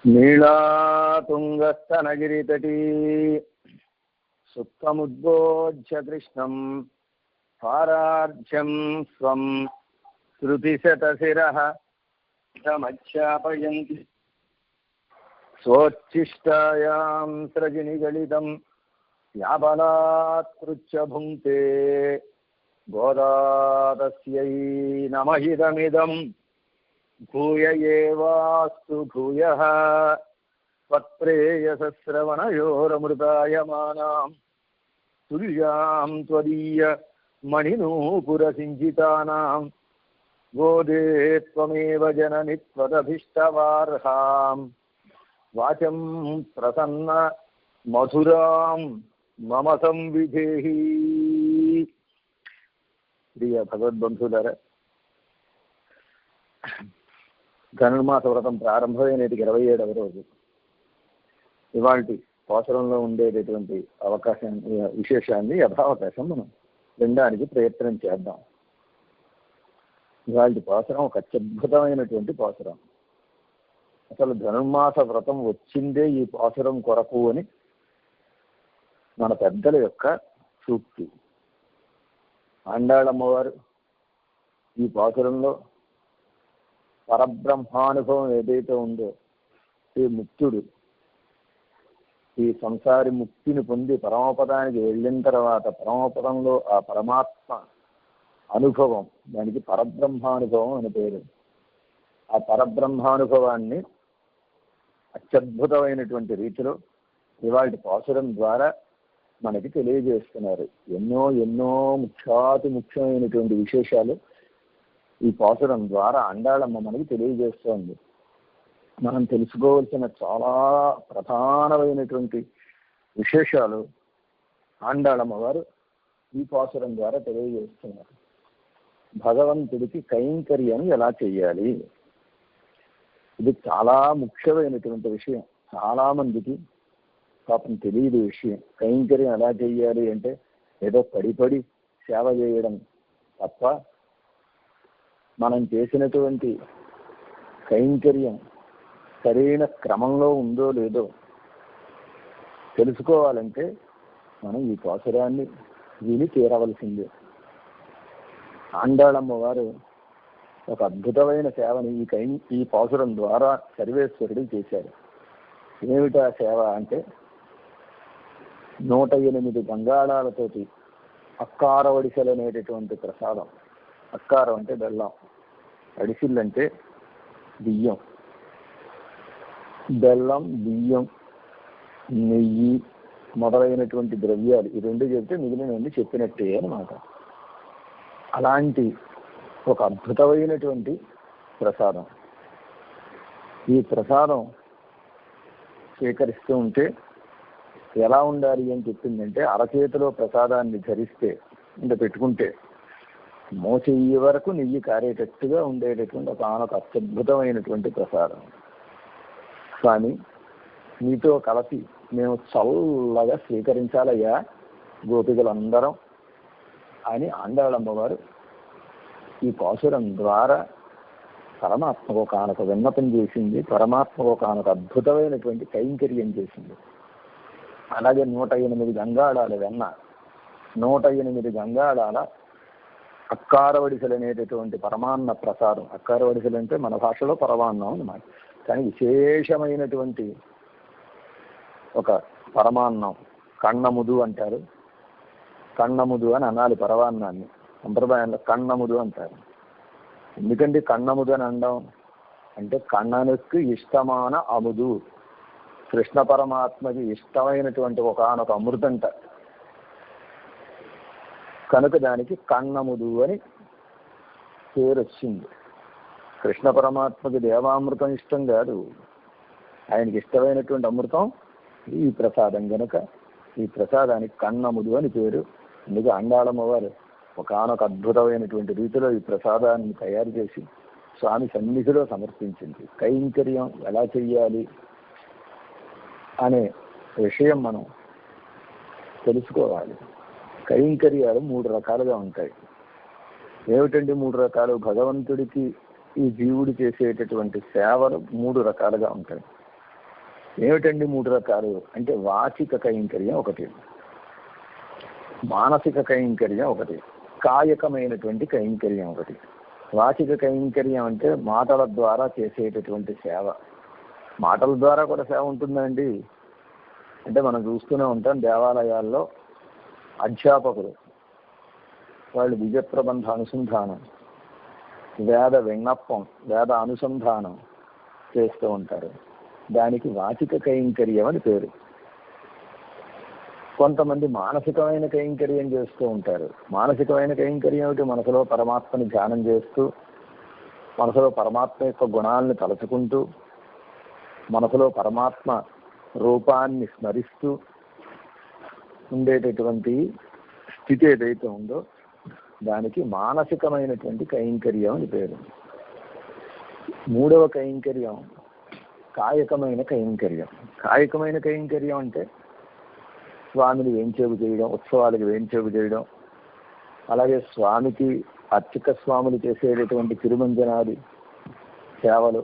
నీళాతుంగస్తనగిరితటీ సుప్తముద్బోధ్య కృష్ణం పారార్ధ్యం స్వం శృతిశతశిరః తమధ్యాపయంతి స్వోచ్ఛిష్టాయాం స్రజినిగళితం యాబలాత్కృత్య భుంక్తే గోదా తస్యై నమః భూయ ఏవాస్తు భూయః త్వత్ప్రేయసశ్రవణయోరమృతాయమానాం తుల్యాం త్వదీయ మణినూపురసించితానాం గోదే త్వమేవ జనని త్వదభిష్టవార్హాం వాచం ప్రసన్న మధురాం మమ సంవిధేహి. ప్రియ భగవద్బంధువులారా, ధనుర్మాస వ్రతం ప్రారంభమైనటికి 27వ రోజు. ఇవాళ అవసరంలో ఉండేటటువంటి విశేషాన్ని యథావకాశం మనం వినడానికి ప్రయత్నం చేద్దాం. ఇవాళ పాసురం ఒక అత్యద్భుతమైనటువంటి పాసురం. అసలు ధనుర్మాస వ్రతం వచ్చిందే ఈ పాసురం కొరకు అని మన పెద్దల యొక్క సూక్తి. ఆండాళమ్మవారు ఈ పాసురంలో పరబ్రహ్మానుభవం ఏదైతే ఉందో, ఈ ముక్తుడు ఈ సంసారి ముక్తిని పొంది పరమపదానికి వెళ్ళిన తర్వాత పరమపదంలో ఆ పరమాత్మ అనుభవం, దానికి పరబ్రహ్మానుభవం అని పేరు. ఆ పరబ్రహ్మానుభవాన్ని అత్యద్భుతమైనటువంటి రీతిలో ఇవాళ పాసురం ద్వారా మనకి తెలియజేస్తున్నారు. ఎన్నో ఎన్నో ముఖ్యమైనటువంటి విశేషాలు ఈ పాసురం ద్వారా ఆండాళమ్మ మనకి తెలియజేస్తోంది. మనం తెలుసుకోవాల్సిన చాలా ప్రధానమైనటువంటి విశేషాలు ఆండాళమ్మ వారు ఈ పాసురం ద్వారా తెలియజేస్తున్నారు. భగవంతుడికి కైంకర్యం ఎలా చెయ్యాలి, ఇది చాలా ముఖ్యమైనటువంటి విషయం. చాలా మందికి పాపం తెలియదు విషయం. కైంకర్యం ఎలా చెయ్యాలి అంటే ఏదో పడి సేవ చేయడం తప్ప, మనం చేసినటువంటి కైంకర్యం సరైన క్రమంలో ఉందో లేదో తెలుసుకోవాలంటే మనం ఈ పాసురాన్ని విని తీరవలసిందే. ఆండాళమ్మ వారు ఒక అద్భుతమైన సేవని ఈ పాసురం ద్వారా సర్వేశ్వరుడు చేశారు. ఏమిటా సేవ అంటే 108 గంగాళాలతోటి అక్కార వడిసెలు అనేటటువంటి ప్రసాదం. అక్కారం అంటే బెల్లం, అడిసిల్ అంటే బియ్యం. బెల్లం, బియ్యం, నెయ్యి మొదలైనటువంటి ద్రవ్యాలు, ఈ రెండు చెప్తే మిగిలినవన్నీ చెప్పినట్టే అన్నమాట. అలాంటి ఒక అద్భుతమైనటువంటి ప్రసాదం. ఈ ప్రసాదం స్వీకరిస్తూ ఉంటే ఎలా ఉండాలి అని చెప్పిందంటే, అరచేతిలో ప్రసాదాన్ని ధరిస్తే అంటే పెట్టుకుంటే మోచెయ్యి వరకు నెయ్యి కారేటట్టుగా ఉండేటటువంటి ఒక అత్యద్భుతమైనటువంటి ప్రసాదం. స్వామి, మీతో కలిసి మేము చల్లగా స్వీకరించాలయ్యా గోపికలందరం అని ఆండాళమ్మ వారు ఈ పాసురం ద్వారా పరమాత్మకు ఒకనొక విన్నపం చేసింది. పరమాత్మకు ఒకనొక అద్భుతమైనటువంటి కైంకర్యం చేసింది. అలాగే 108 గంగాళాల వెన్న, 108 గంగాళాల అక్కార వడిసెలు అనేటటువంటి పరమాన్న ప్రసాదం. అక్కార వడిసెలు అంటే మన భాషలో పరమాన్నం అన్నమాట. కానీ విశేషమైనటువంటి ఒక పరమాన్నం, కన్నముదు అంటారు. కన్నముదు అని అనాలి పరమాన్నాన్ని. సంప్రదాయంలో కన్నముదు అంటారు. ఎందుకంటే కన్నముదు అని అనడం అంటే కన్ననుకు ఇష్టమైన అముదు, కృష్ణ పరమాత్మకి ఇష్టమైనటువంటి ఒకనొక అమృతంట. కనుక దానికి కన్నముదు అని పేరు వచ్చింది. కృష్ణ పరమాత్మకి దేవామృతం ఇష్టం కాదు, ఆయనకి ఇష్టమైనటువంటి అమృతం ఈ ప్రసాదం. కనుక ఈ ప్రసాదానికి కన్నముదు అని పేరు. అందుకే ఆండాళమ్మ వారు ఒకనొక అద్భుతమైనటువంటి రీతిలో ఈ ప్రసాదాన్ని తయారు చేసి స్వామి సన్నిధిలో సమర్పించింది. కైంకర్యం ఎలా చెయ్యాలి అనే విషయం మనం తెలుసుకోవాలి. కైంకర్యాలు 3 రకాలుగా ఉంటాయి. ఏమిటండి 3 రకాలు? భగవంతుడికి ఈ జీవుడు చేసేటటువంటి సేవలు 3 రకాలుగా ఉంటాయి. ఏమిటండి 3 రకాలు అంటే వాచిక కైంకర్యం ఒకటి, మానసిక కైంకర్యం ఒకటి, కాయకమైనటువంటి కైంకర్యం ఒకటి. వాచిక కైంకర్యం అంటే మాటల ద్వారా చేసేటటువంటి సేవ. మాటల ద్వారా కూడా సేవ ఉంటుందండి. అంటే మనం చూస్తూనే ఉంటాం దేవాలయాల్లో అధ్యాపకులు వాళ్ళు విజయ ప్రబంధ అనుసంధానం, వేద విన్నప్పం, వేద అనుసంధానం చేస్తూ ఉంటారు. దానికి వాచిక కైంకర్యం అని పేరు. కొంతమంది మానసికమైన కైంకర్యం చేస్తూ ఉంటారు. మానసికమైన కైంకర్యం ఏమిటి? మనసులో పరమాత్మని ధ్యానం చేస్తూ, మనసులో పరమాత్మ యొక్క గుణాలను తలుచుకుంటూ, మనసులో పరమాత్మ రూపాన్ని స్మరిస్తూ ఉండేటటువంటి స్థితి ఏదైతే ఉందో దానికి మానసికమైనటువంటి కైంకర్యం అని పేరు. 3వ కైంకర్యం కాయకమైన కైంకర్యం. కాయకమైన కైంకర్యం అంటే స్వామిని వేంచేపు చేయడం, ఉత్సవాలకు వేంచేపు చేయడం, అలాగే స్వామికి అర్చక స్వాములు చేసేటటువంటి తిరుమంజనాది సేవలు,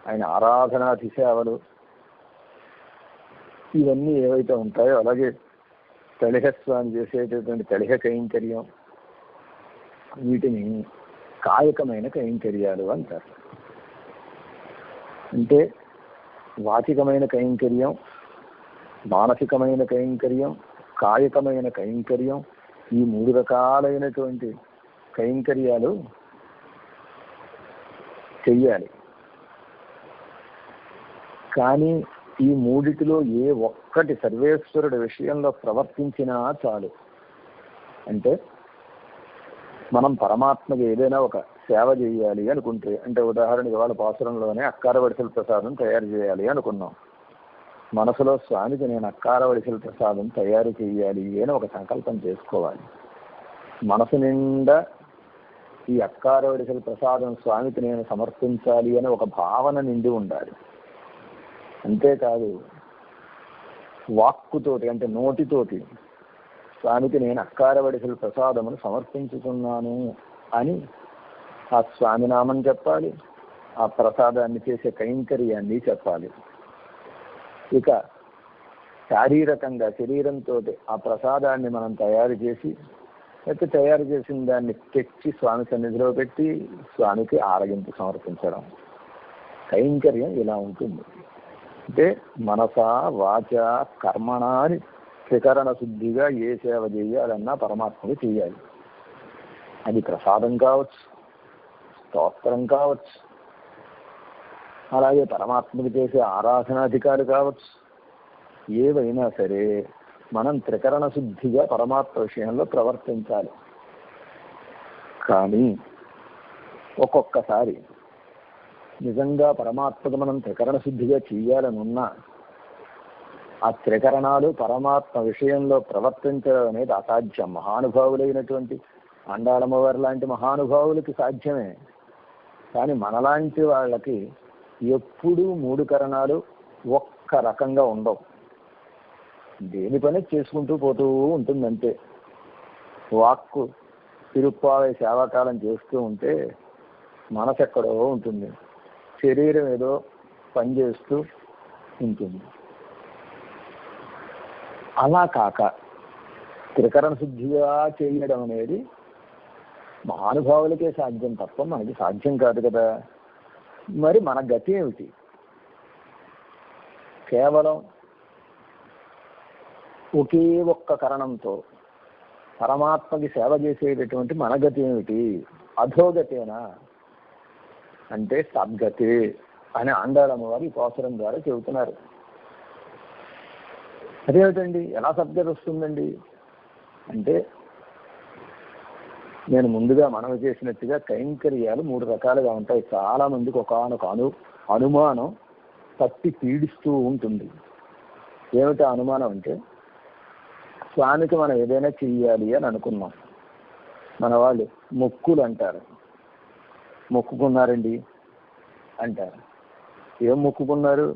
ఆయన ఆరాధనాది సేవలు, ఇవన్నీ ఏవైతే ఉంటాయో, అలాగే తళిహ స్వామి చేసేటటువంటి తళిహ కైంకర్యం, వీటిని కాయకమైన కైంకర్యాలు అంటారు. అంటే వాచికమైన కైంకర్యం, మానసికమైన కైంకర్యం, కాయకమైన కైంకర్యం, ఈ 3 రకాలైనటువంటి కైంకర్యాలు చెయ్యాలి. కానీ ఈ 3టిలో ఏ ఒక్కటి సర్వేశ్వరుడి విషయంలో ప్రవర్తించినా చాలు. అంటే మనం పరమాత్మకి ఏదైనా ఒక సేవ చేయాలి అనుకుంటే, అంటే ఉదాహరణకి వాళ్ళ పాసురంలోనే అక్కార వడిసెల ప్రసాదం తయారు చేయాలి అనుకున్నాం. మనసులో స్వామికి నేను అక్కార వడిసెల ప్రసాదం తయారు చేయాలి అని ఒక సంకల్పం చేసుకోవాలి. మనసు నిండా ఈ అక్కార వడిసెల ప్రసాదం స్వామికి నేను సమర్పించాలి అని ఒక భావన నిండి ఉండాలి. అంతేకాదు వాక్కుతోటి అంటే నోటితోటి స్వామికి నేను అక్కార వడిసెల ప్రసాదమును సమర్పించుతున్నాను అని ఆ స్వామి నామం చెప్పాలి, ఆ ప్రసాదాన్ని చేసే కైంకర్యాన్ని చెప్పాలి. ఇక శారీరకంగా శరీరంతో ఆ ప్రసాదాన్ని మనం తయారు చేసి, అయితే తయారు చేసిన దాన్ని తెచ్చి స్వామి సన్నిధిలో పెట్టి స్వామికి ఆరగింపు సమర్పించడం, కైంకర్యం ఇలా ఉంటుంది. అంటే మనస వాచ కర్మణ అని త్రికరణ శుద్ధిగా ఏ సేవ చేయాలన్నా పరమాత్మకి చేయాలి. అది ప్రసాదం కావచ్చు, స్తోత్రం కావచ్చు, అలాగే పరమాత్మకి చేసే ఆరాధనాధికారి కావచ్చు, ఏవైనా సరే మనం త్రికరణ శుద్ధిగా పరమాత్మ విషయంలో ప్రవర్తించాలి. కానీ ఒక్కొక్కసారి నిజంగా పరమాత్మకు మనం త్రికరణ శుద్ధిగా చేయాలని ఉన్నా ఆ త్రికరణాలు పరమాత్మ విషయంలో ప్రవర్తించడం అనేది అసాధ్యం. మహానుభావులైనటువంటి అండాళమ్మవారి లాంటి మహానుభావులకి సాధ్యమే, కానీ మనలాంటి వాళ్ళకి ఎప్పుడూ 3 కరణాలు ఒక్క రకంగా ఉండవు. దేని పని చేసుకుంటూ పోతూ ఉంటుందంటే, వాక్కు తిరుప్పావై సేవాకాలం చేస్తూ ఉంటే మనసు ఎక్కడో ఉంటుంది, శరీరం ఏదో పనిచేస్తూ ఉంటుంది. అలా కాక త్రికరణ శుద్ధిగా చేయడం అనేది మహానుభావులకే సాధ్యం తప్ప మనకి సాధ్యం కాదు కదా. మరి మన గతి ఏమిటి? కేవలం ఒకే ఒక్క కరణంతో పరమాత్మకి సేవ చేసేటటువంటి మన గతి ఏమిటి? అధోగతేనా అంటే సద్గతే అని ఆండాళమ్మ వారు ఈ పాసురం ద్వారా చెబుతున్నారు. అదేమిటండి, ఎలా సద్గతి వస్తుందండి అంటే, నేను ముందుగా మనవి చేసినట్టుగా కైంకర్యాలు 3 రకాలుగా ఉంటాయి. చాలా మందికి ఒకానొక అనుమానం తప్పి పీడిస్తూ ఉంటుంది. ఏమిటా అనుమానం అంటే, స్వామికి మనం ఏదైనా చెయ్యాలి అని అనుకున్నాం. మన వాళ్ళు మొక్కులు అంటారు, మొక్కుకున్నారండి అంటారు. ఏం మొక్కుకున్నారు?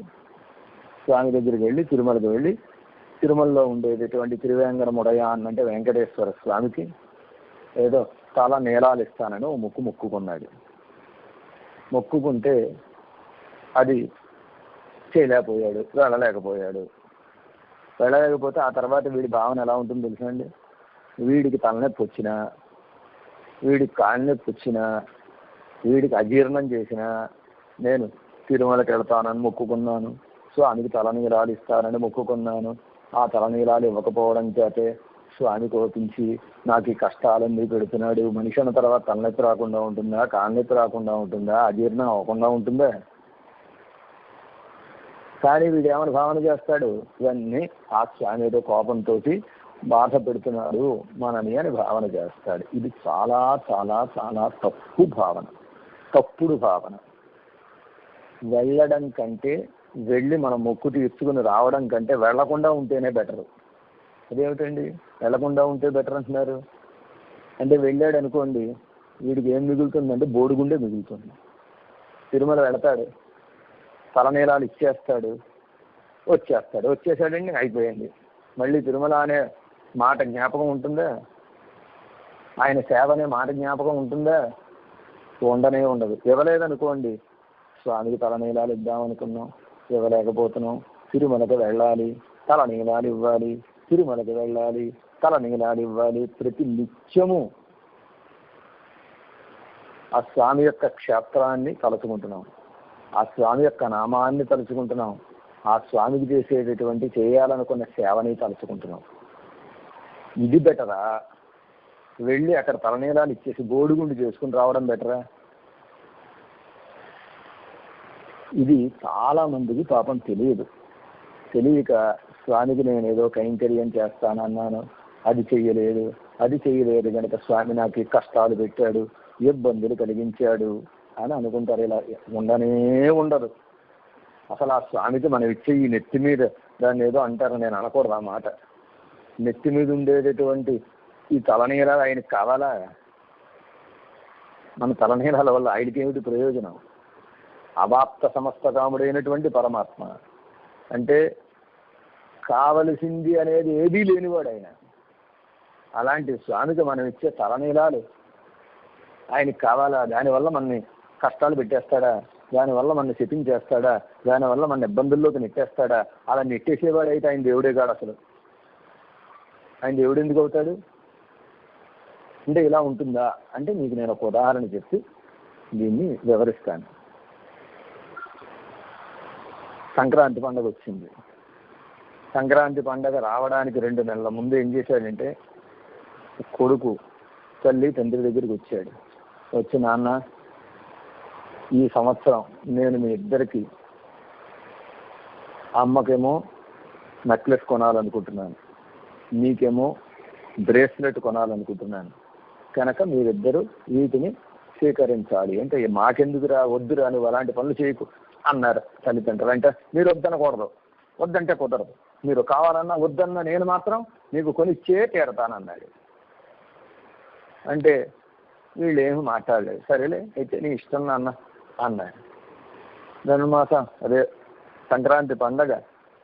స్వామి దగ్గరికి వెళ్ళి తిరుమలకి వెళ్ళి తిరుమలలో ఉండేటటువంటి తిరువేంకటముడయాన్ అంటే వెంకటేశ్వర స్వామికి ఏదో చాలా నీలాలు ఇస్తానని ఓ మొక్కుకున్నాడు. మొక్కుకుంటే అది చేయలేకపోయాడు, వెళ్ళలేకపోతే ఆ తర్వాత వీడి భావన ఎలా ఉంటుందో తెలుసండి. వీడికి తలనొప్పి వచ్చినా, వీడికి కాళ్ళ నొప్పి వచ్చినా, వీడికి అజీర్ణం చేసినా, నేను తిరుమలకి వెళ్తానని మొక్కుకున్నాను, స్వామికి తలనీలాలు ఇస్తానని మొక్కుకున్నాను, ఆ తలనీలాలు ఇవ్వకపోవడం చేతే స్వామి కోపించి నాకు ఈ కష్టాలన్నీ పెడుతున్నాడు. మనిషి అన్న తర్వాత తలనొప్పి రాకుండా ఉంటుందా, కాళ్ళనొప్పి రాకుండా ఉంటుందా, అజీర్ణం అవ్వకుండా ఉంటుందా? కానీ వీడు ఏమైనా భావన చేస్తాడు, ఇవన్నీ ఆ స్వామి ఏదో కోపంతో బాధ పెడుతున్నాడు మనని అని భావన చేస్తాడు. ఇది చాలా చాలా చాలా తప్పుడు భావన. వెళ్ళడం కంటే, వెళ్ళి మనం మొక్కు తీర్చుకుని రావడం కంటే వెళ్లకుండా ఉంటేనే బెటరు. అదేమిటండి వెళ్లకుండా ఉంటే బెటర్ అంటున్నారు? అంటే వెళ్ళాడు అనుకోండి, వీడికి ఏం మిగులుతుందంటే బోడిగుండే మిగులుతుంది. తిరుమల వెళతాడు, తలనీలాలు ఇచ్చేస్తాడు, వచ్చేసాడండి, అయిపోయింది. మళ్ళీ తిరుమల అనే మాట జ్ఞాపకం ఉంటుందా? ఆయన సేవ అనే మాట జ్ఞాపకం ఉంటుందా? ఉండనే ఉండదు. ఇవ్వలేదనుకోండి, స్వామికి తలనీలాలు ఇద్దామనుకున్నాం, ఇవ్వలేకపోతున్నాం, తిరుమలకి వెళ్ళాలి, తలనీలాలు ఇవ్వాలి, తిరుమలకి వెళ్ళాలి, తలనీలాలు ఇవ్వాలి. ప్రతి నిత్యము ఆ స్వామి యొక్క క్షేత్రాన్ని తలుచుకుంటున్నాం, ఆ స్వామి యొక్క నామాన్ని తలుచుకుంటున్నాం, ఆ స్వామికి చేయాలనుకున్న సేవని తలుచుకుంటున్నాం. ఇది బెటరా? వెళ్ళి అక్కడ తలనీలాలు ఇచ్చేసి బోడిగుండు చేసుకుని రావడం బెటరా? ఇది చాలా మందికి పాపం తెలియక స్వామికి నేను ఏదో కైంకర్యం చేస్తానన్నాను, అది చెయ్యలేదు కనుక స్వామి నాకు కష్టాలు పెట్టాడు, ఇబ్బందులు కలిగించాడు అని అనుకుంటారు. ఇలా ఉండనే ఉండదు. అసలు ఆ స్వామికి మనం ఇచ్చే ఈ నెత్తి మీద, దాన్ని ఏదో అంటారు, నేను అనకూడదు ఆ మాట, నెత్తి మీద ఉండేటటువంటి ఈ తలనీలాలు ఆయనకి కావాలా? మన తలనీలాల వల్ల ఆయనకి ఏమిటి ప్రయోజనం? అవాప్త సమస్త కాముడైనటువంటి పరమాత్మ అంటే కావలసింది అనేది ఏదీ లేనివాడు ఆయన. అలాంటి స్వామికి మనం ఇచ్చే తలనీలాలు ఆయనకి కావాలా? దానివల్ల మనని కష్టాలు పెట్టేస్తాడా? దానివల్ల మనని శపించేస్తాడా? దానివల్ల మన ఇబ్బందుల్లోకి నెట్టేస్తాడా? అలా నెట్టేసేవాడైతే ఆయన దేవుడే కాడు. అసలు ఆయన దేవుడు ఎందుకు అవుతాడు? అంటే ఇలా ఉంటుందా అంటే మీకు నేను ఒక ఉదాహరణ చెప్పి దీన్ని వివరిస్తాను. సంక్రాంతి పండుగ వచ్చింది. సంక్రాంతి పండుగ రావడానికి 2 నెలల ముందు ఏం చేశాడంటే, కొడుకు తల్లి తండ్రి దగ్గరికి వచ్చాడు. వచ్చి, నాన్న, ఈ సంవత్సరం నేను మీ ఇద్దరికి, అమ్మకేమో నెక్లెస్ కొనాలనుకుంటున్నాను, మీకేమో బ్రేస్లెట్ కొనాలనుకుంటున్నాను, కనుక మీరిద్దరూ వీటిని స్వీకరించాలి. అంటే మాకెందుకురా, వద్దురా, నువ్వు అలాంటి పనులు చేయకు అన్నారు తల్లిదండ్రులు. అంటే మీరు వద్దనకూడదు, వద్దంటే కుదరదు, మీరు కావాలన్నా వద్దన్నా నేను మాత్రం మీకు కొనిచ్చే తీరతానన్నాడు. అంటే వీళ్ళు ఏమి మాట్లాడలేదు. సరేలే అయితే నీ ఇష్టం నాన్న అన్నాడు. ధనుర్మాసం అదే సంక్రాంతి పండగ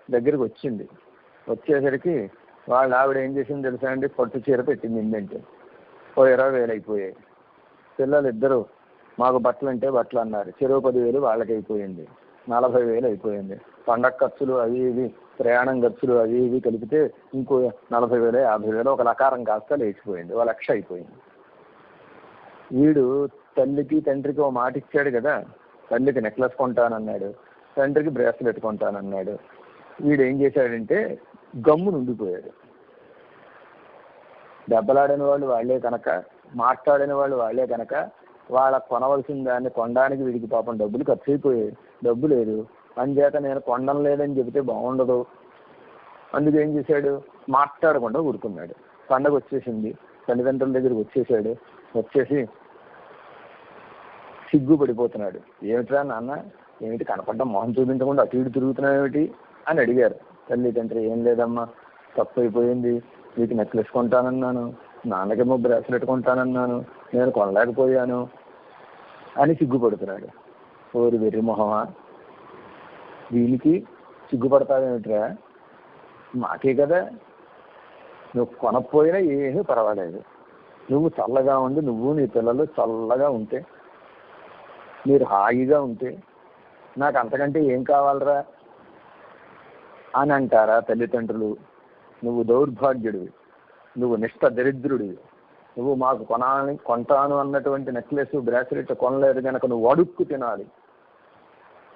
దగ్గరికి వచ్చింది. వచ్చేసరికి వాళ్ళ ఆవిడ ఏం చేసింది తెలుసా అండి? పట్టు చీర పెట్టింది ఇంటింటి. 20,000 అయిపోయాయి. పిల్లలు ఇద్దరు మాకు బట్టలు అంటే బట్టలు అన్నారు. 10,000 వాళ్ళకి అయిపోయింది. 40,000 అయిపోయింది. పండగ ఖర్చులు అవి ఇవి, ప్రయాణం ఖర్చులు అవి ఇవి కలిపితే ఇంకో 40,000 50,000 ఒక లకారం కాస్త లేచిపోయింది. 1,00,000 అయిపోయింది. వీడు తల్లికి తండ్రికి ఓ మాట ఇచ్చాడు కదా, తల్లికి నెక్లెస్ కొంటానన్నాడు, తండ్రికి బ్రేస్లెట్ కొంటానన్నాడు. వీడు ఏం చేశాడంటే గమ్మును ఉండిపోయాడు. దెబ్బలాడిన వాళ్ళు వాళ్లే కనుక, మాట్లాడిన వాళ్ళు వాళ్లే కనుక, వాళ్ళకు కొనవలసిన దాన్ని కొనడానికి వీడికి పాపం డబ్బులు ఖర్చు అయిపోయాయి. డబ్బు లేదు, అంచేత నేను కొనడం లేదని చెబితే బాగుండదు. అందుకు ఏం చేశాడు? మాట్లాడకుండా ఊరుకున్నాడు. పండగ వచ్చేసింది, తల్లిదండ్రుల దగ్గరికి వచ్చేసాడు. వచ్చేసి సిగ్గుపడిపోతున్నాడు. ఏమిట్రా నాన్న, ఏమిటి కనపడ్డా మొహం చూపించకుండా అటు ఇటు తిరుగుతున్నావు ఏమిటి అని అడిగారు తల్లి తండ్రి. ఏం లేదమ్మా, తప్పు అయిపోయింది, మీకు నెక్లెస్ కొంటానన్నాను, నాన్నకేమో బ్రాస్లెట్ కొంటానన్నాను, నేను కొనలేకపోయాను అని సిగ్గుపడుతున్నాడు. ఓరి వెర్రి మొహమా, దీనికి సిగ్గుపడతావేమిట్రా? మాకే కదా, నువ్వు కొనకపోయినా ఏమీ పర్వాలేదు, నువ్వు చల్లగా ఉండి, నువ్వు నీ పిల్లలు చల్లగా ఉంటే, మీరు హాయిగా ఉంటే నాకు అంతకంటే ఏం కావాలరా అని అంటారా తల్లిదండ్రులు? నువ్వు దౌర్భాగ్యుడివి, నువ్వు నిష్ఠ దరిద్రుడివి, నువ్వు మాకు కొంటాను అన్నటువంటి నెక్లెస్ బ్రాస్లెట్ కొనలేదు కనుక నువ్వు అడుక్కు తినాలి,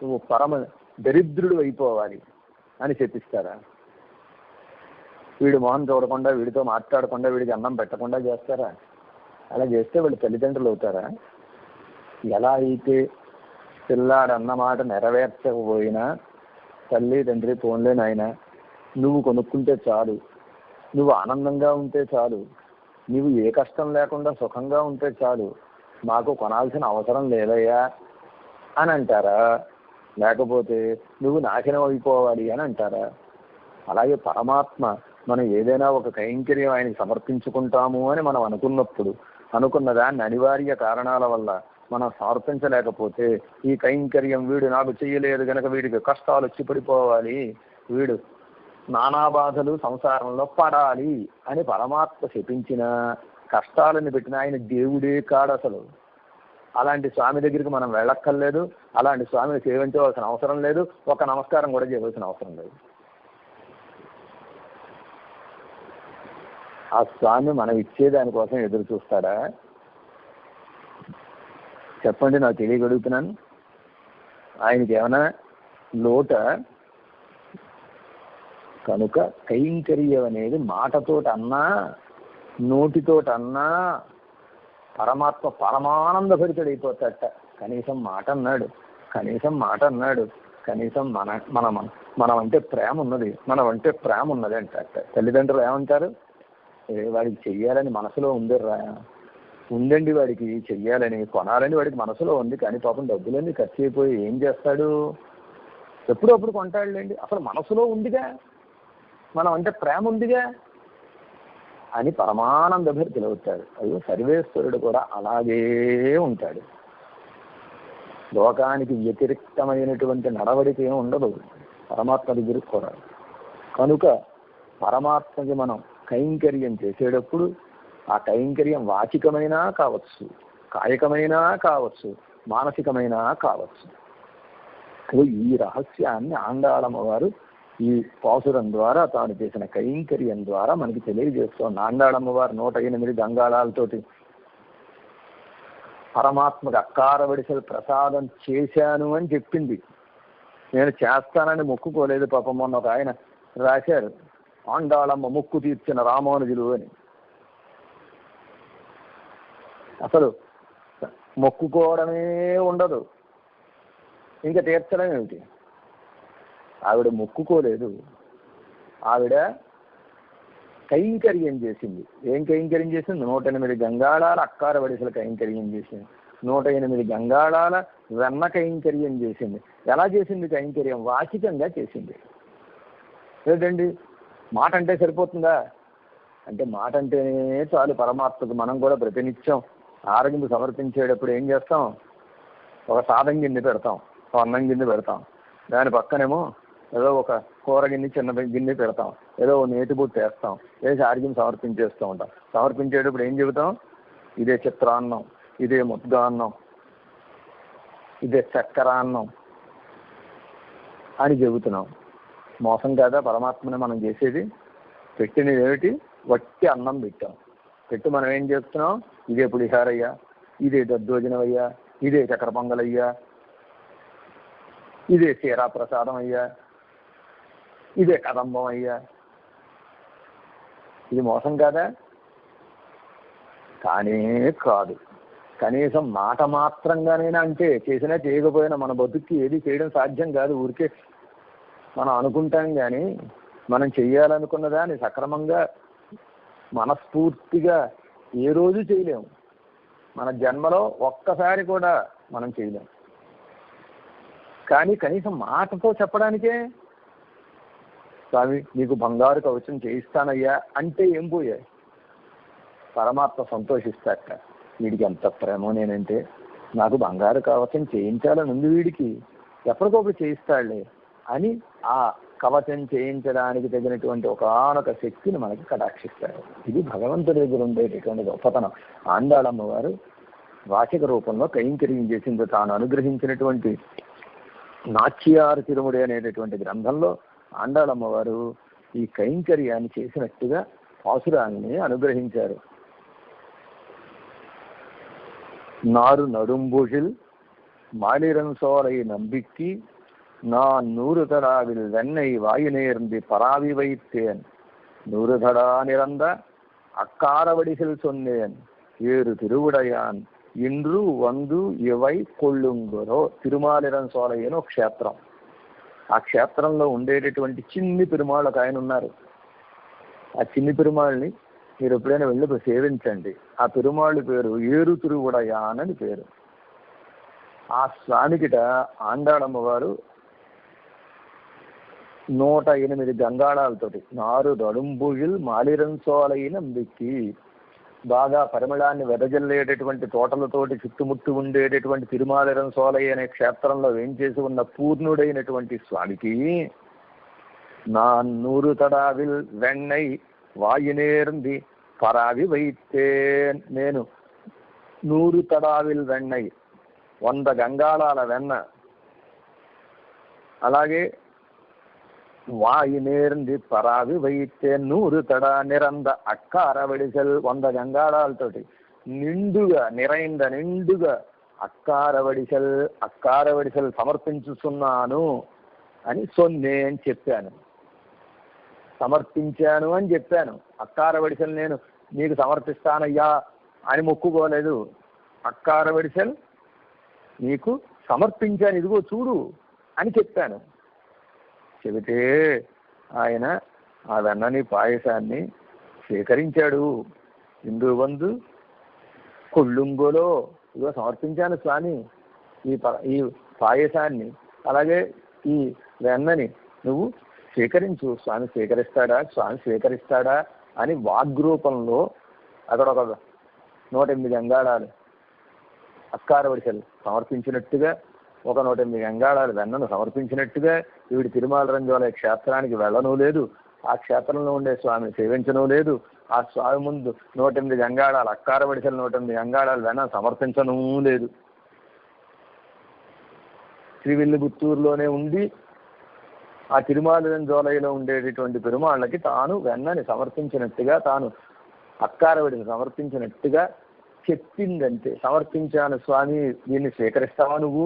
నువ్వు పరమ దరిద్రుడు అయిపోవాలి అని చెప్పిస్తారా? వీడు మొహం చూడకుండా, వీడితో మాట్లాడకుండా, వీడికి అన్నం పెట్టకుండా చేస్తారా? అలా చేస్తే వాళ్ళు తల్లిదండ్రులు అవుతారా? ఎలా అయితే పిల్లాడు అన్నమాట నెరవేర్చకపోయినా తల్లి తండ్రి పోన్లే నాయన, నువ్వు కొనుక్కుంటే చాలు, నువ్వు ఆనందంగా ఉంటే చాలు, నువ్వు ఏ కష్టం లేకుండా సుఖంగా ఉంటే చాలు, మాకు కొనాల్సిన అవసరం లేదయ్యా అని అంటారా? లేకపోతే నువ్వు నాశనం అయిపోవాలి అని అంటారా? అలాగే పరమాత్మ మనం ఏదైనా ఒక కైంకర్యం ఆయనకి సమర్పించుకుంటాము అని మనం అనుకున్న దాన్ని అనివార్య కారణాల వల్ల మనం సమర్పించలేకపోతే, ఈ కైంకర్యం వీడు నాకు చెయ్యలేదు కనుక వీడికి కష్టాలు వచ్చి పడిపోవాలి, వీడు నానా బాధలు సంసారంలో పడాలి అని పరమాత్మ శపించిన, కష్టాలను పెట్టిన ఆయన దేవుడే కాడు అసలు. అలాంటి స్వామి దగ్గరికి మనం వెళ్ళక్కర్లేదు, అలాంటి స్వామిని సేవించవలసిన అవసరం లేదు, ఒక నమస్కారం కూడా చేయవలసిన అవసరం లేదు. ఆ స్వామి మనం ఇచ్చేదానికోసం ఎదురు చూస్తాడా? చెప్పండి, నాకు తెలియగలుగుతున్నాను. ఆయనకి ఏమైనా లోట? కనుక కైంకర్యం అనేది మాటతోటి అన్నా నోటితోటి అన్నా పరమాత్మ పరమానంద భరితుడైపోతాడట. కనీసం మాట అన్నాడు, కనీసం మనం అంటే ప్రేమ ఉన్నది అంటారట. తల్లిదండ్రులు ఏమంటారు? వాడికి చెయ్యాలని మనసులో ఉందండి, వాడికి చెయ్యాలని కొనాలని వాడికి మనసులో ఉంది, కానీ పాపం డబ్బులన్నీ ఖర్చు అయిపోయి ఏం చేస్తాడు? ఎప్పుడప్పుడు కొంటాడులేండి, అసలు మనసులో ఉందిగా, మనం అంటే ప్రేమ ఉందిగా అని పరమానంద భరితులు అవుతాడు. అయ్యో, సర్వేశ్వరుడు కూడా అలాగే ఉంటాడు. లోకానికి వ్యతిరిక్తమైనటువంటి నడవడిక ఏమి ఉండదు పరమాత్మ దగ్గరికి కూడా. కనుక పరమాత్మకి మనం కైంకర్యం చేసేటప్పుడు ఆ కైంకర్యం వాచికమైనా కావచ్చు, కాయకమైనా కావచ్చు, మానసికమైనా కావచ్చు. ఈ రహస్యాన్ని ఆండాళమ్మ వారు ఈ పాసురం ద్వారా తాను చేసిన కైంకర్యం ద్వారా మనకి తెలియజేస్తోంది. ఆండాళమ్మ వారు 108 గంగాళాలతోటి పరమాత్మకు అక్కారవడిసలు ప్రసాదం చేశాను అని చెప్పింది. నేను చేస్తానని మొక్కుకోలేదు. పాపం మొన్న ఒక ఆయన రాశారు, ఆండాళమ్మ మొక్కు తీర్చిన రామానుజులు అని. అసలు మొక్కుకోవడమే ఉండదు, ఇంకా తీర్చడం ఏమిటి? ఆవిడ మొక్కుకోలేదు, ఆవిడ కైంకర్యం చేసింది. ఏం కైంకర్యం చేసింది? 108 గంగాళాల అక్కార వడిసల కైంకర్యం చేసింది, 108 గంగాళాల వెన్న కైంకర్యం చేసింది. ఎలా చేసింది కైంకర్యం? వాచికంగా చేసింది. ఏంటండి, మాట అంటే సరిపోతుందా? అంటే మాట అంటేనే చాలు పరమాత్మకు. మనం కూడా ప్రతినిత్యం ఆరగింపు సమర్పించేటప్పుడు ఏం చేస్తాం? ఒక సాదం గిన్నె పెడతాం, ఒక అన్నం గిన్నె పెడతాం, దాని పక్కనేమో ఏదో ఒక కూర గిన్నె, చిన్న గిన్నె పెడతాం, ఏదో నేతి బుట్టు వేస్తాం, వేసి ఆరగింపు సమర్పించేస్తూ ఉంటాం. సమర్పించేటప్పుడు ఏం చెబుతాం? ఇదే చిత్రాన్నం, ఇదే ముద్గాన్నం, ఇదే చక్కెరాన్నం అని చెబుతున్నాం. మోసం కాదా పరమాత్మని మనం చేసేది? పెట్టినది ఏమిటి? వట్టి అన్నం పెట్టాం. పెట్టి మనం ఏం చేస్తున్నాం? ఇదే పులిహారయ్యా, ఇదే దద్దోజనం అయ్యా, ఇదే చక్కెర పొంగలయ్యా, ఇదే సీరా ప్రసాదం అయ్యా, ఇదే కదంబం అయ్యా. ఇది మోసం కాదా? కానే కాదు. కనీసం మాట మాత్రంగానైనా, అంటే చేసినా చేయకపోయినా మన బతుక్కి ఏది చేయడం సాధ్యం కాదు. ఊరికే మనం అనుకుంటాం కానీ మనం చెయ్యాలనుకున్న దాన్ని సక్రమంగా మనస్ఫూర్తిగా ఏ రోజు చేయలేము. మన జన్మలో ఒక్కసారి కూడా మనం చేయలేము. కానీ కనీసం మాటతో చెప్పడానికే, స్వామి నీకు బంగారు కవచం చేయిస్తానయ్యా అంటే ఏం పోయాయి? పరమాత్మ సంతోషిస్తాట. వీడికి ఎంత ప్రేమో నేనంటే, నాకు బంగారు కవచం చేయించాలని ఉంది వీడికి, ఎప్పటికప్పుడు చేయిస్తాడులే అని ఆ కవచం చేయించడానికి తగినటువంటి ఒకానొక శక్తిని మనకి కటాక్షిస్తాడు. ఇది భగవంతుడి దగ్గర ఉండేటటువంటి గొప్పతనం. ఆండాళమ్మ వారు వాచక రూపంలో కైంకర్యం చేసింది. తాను అనుగ్రహించినటువంటి నాచ్యారు తిరుముడి అనేటటువంటి గ్రంథంలో ఆండాళమ్మవారు ఈ కైంకర్యాన్ని చేసినట్టుగా పాసురాన్ని అనుగ్రహించారు. నారు నడుంబుజిల్ மாலிரன் சோலை நம்பிக்கி நான் 100 தடாவில் வெண்ணெய் வாயு நேர்ந்து பராவி வைத்தேன் 100 தடா நிறந்த அக்காரவடிகள் சொன்னேன் 7 திருவுடையான் ఇండ్రు వందు ఇవై కొళ్ళుంగురో. తిరుమాలిరన్ సోలై అని ఒక క్షేత్రం. ఆ క్షేత్రంలో ఉండేటటువంటి చిన్ని పెరుమాళ్ళకు ఆయన ఉన్నారు. ఆ చిన్ని పెరుమాళ్ళని మీరు ఎప్పుడైనా వెళ్ళి సేవించండి. ఆ పెరుమాళ్ళ పేరు ఏరు తిరువుడయాన్ అని పేరు. ఆ స్వామికిట ఆండాళమ్మవారు 108 గంగాళాలతోటి నారు దడుంబుజిల్ మాలిరన్ సోలై నంబిక్కి బాగా పరిమళాన్ని వెదజల్లేటటువంటి తోటలతోటి చుట్టుముట్టు ఉండేటటువంటి తిరుమాలిరన్ సోలై అనే క్షేత్రంలో వేంచేసి ఉన్న పూర్ణుడైనటువంటి స్వామికి నా 100 తడావిల్ వెన్నై వాయునేర్ంది పరావి వైతే నేను 100 తడావిల్ వెన్నై 100 గంగాళాల వెన్న, అలాగే వాయు నేర్ంది పరావి వైతే 100 తడా నిరంద అక్కారవడిసల్ 100 గంగాళాలతోటి నిండుగా అక్కారవడిసల్ సమర్పించుతున్నాను అని అని చెప్పాను. సమర్పించాను అని చెప్పాను. అక్కారవడిసల్ నేను నీకు సమర్పిస్తానయ్యా అని మొక్కుకోలేదు. అక్కారవడిసల్ నీకు సమర్పించాను, ఇదిగో చూడు అని చెప్పాను. చెబితే ఆయన ఆ వెన్నని పాయసాన్ని స్వీకరించాడు. ఇందు వందు కొళ్ళుంగోలో ఇదిగో సమర్పించాను స్వామి ఈ పాయసాన్ని, అలాగే ఈ వెన్నని నువ్వు స్వీకరించు. స్వామి స్వీకరిస్తాడా అని వాగ్రూపంలో అక్కడ ఒక 108 గంగాళాలు అక్కారవడిసలు సమర్పించినట్టుగా, ఒక 108 గంగాళాలు వెన్నను సమర్పించినట్టుగా ఈవిడి తిరుమాలిరన్ సోలై క్షేత్రానికి వెళ్ళను లేదు, ఆ క్షేత్రంలో ఉండే స్వామిని సేవించను లేదు, ఆ స్వామి ముందు 108 గంగాళాలు అక్కారవడిసలు 108 గంగాళాలు వెన్న సమర్పించను లేదు. శ్రీవిల్లిపుత్తూరులోనే ఉండి ఆ తిరుమాలిరన్ సోలైలో ఉండేటటువంటి పెరుమాళ్ళకి తాను వెన్నని సమర్పించినట్టుగా, తాను అక్కారవడిని సమర్పించినట్టుగా చెప్పిందంటే, సమర్పించాను స్వామి దీన్ని స్వీకరిస్తావా నువ్వు,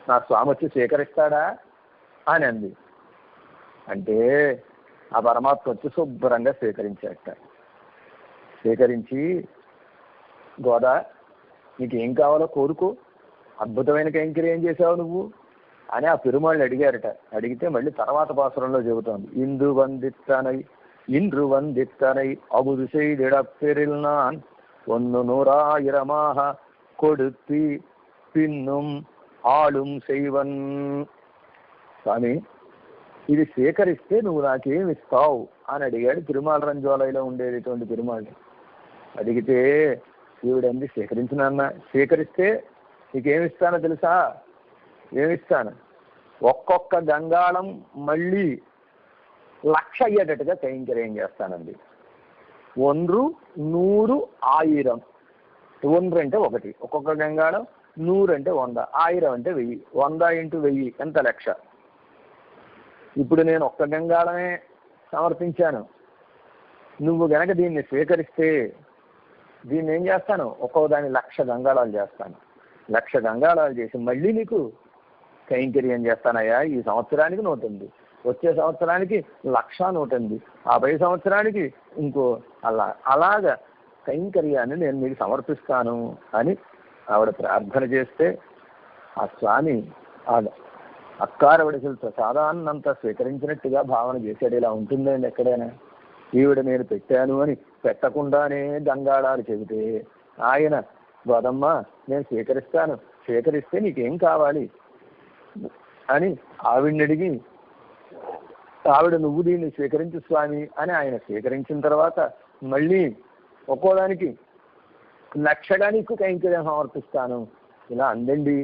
నా స్వామి వచ్చి స్వీకరిస్తాడా అని అంది. అంటే ఆ పరమాత్మ వచ్చి శుభ్రంగా స్వీకరించాట. స్వీకరించి గోదా నీకేం కావాలో కోరుకో, అద్భుతమైన కైంకర్యం చేసావు నువ్వు అని ఆ పెరుమాళ్ళు అడిగారట. అడిగితే మళ్ళీ తర్వాత పాసురంలో చెబుతోంది. இன்று வந்தித்தனை அபுது செய்திடப்பெறில் நான் 100,000 கொடுத்தி పిన్నుం ఆళుం செய்வன். స్వామి ఇది స్వీకరిస్తే నువ్వు నాకేమిస్తావు అని అడిగాడు తిరుమాలిరన్ సోలైలో ఉండేటటువంటి పెరుమాళ్ళు. అడిగితే ఈవిడంది స్వీకరించినన్నా, స్వీకరిస్తే నీకేమిస్తానో తెలుసా, ఏమిస్తాను, ఒక్కొక్క గంగాళం మళ్ళీ 1,00,000 అయ్యేటట్టుగా కైంకర్యం చేస్తానండి. 100, 100, 1000. 100 అంటే 1, ఒక్కొక్క గంగాళం, 100 అంటే 100, 1000 అంటే 1000, 100 × 1000 ఎంత 1,00,000. ఇప్పుడు నేను ఒక్క గంగాళమే సమర్పించాను, నువ్వు గనక దీన్ని స్వీకరిస్తే దీన్ని ఏం చేస్తాను, ఒక్కొక్క దాన్ని 1,00,000 గంగాళాలు చేస్తాను. 1,00,000 గంగాళాలు చేసి మళ్ళీ నీకు కైంకర్యం చేస్తానయ్యా. ఈ సంవత్సరానికి 108, వచ్చే సంవత్సరానికి 1,00,000, 50 సంవత్సరానికి ఇంకో అలాగా కైంకర్యాన్ని నేను మీకు సమర్పిస్తాను అని ఆవిడ ప్రార్థన చేస్తే ఆ స్వామి అక్కారవడిసలతో సాధారణంతా స్వీకరించినట్టుగా భావన చేశాడు. ఇలా ఉంటుందండి ఎక్కడైనా. ఈవిడ నేను పెట్టాను అని పెట్టకుండానే గంగాళాలు చెబితే ఆయన గోదమ్మ నేను స్వీకరిస్తాను, స్వీకరిస్తే నీకేం కావాలి అని ఆవిడని అడిగి, ఆవిడ నువ్వు దీన్ని స్వీకరించు స్వామి అని ఆయన స్వీకరించిన తర్వాత మళ్ళీ ఒక్కోదానికి 1,00,000 నీకు కైంకర్యం సమర్పిస్తాను ఇలా అందండి.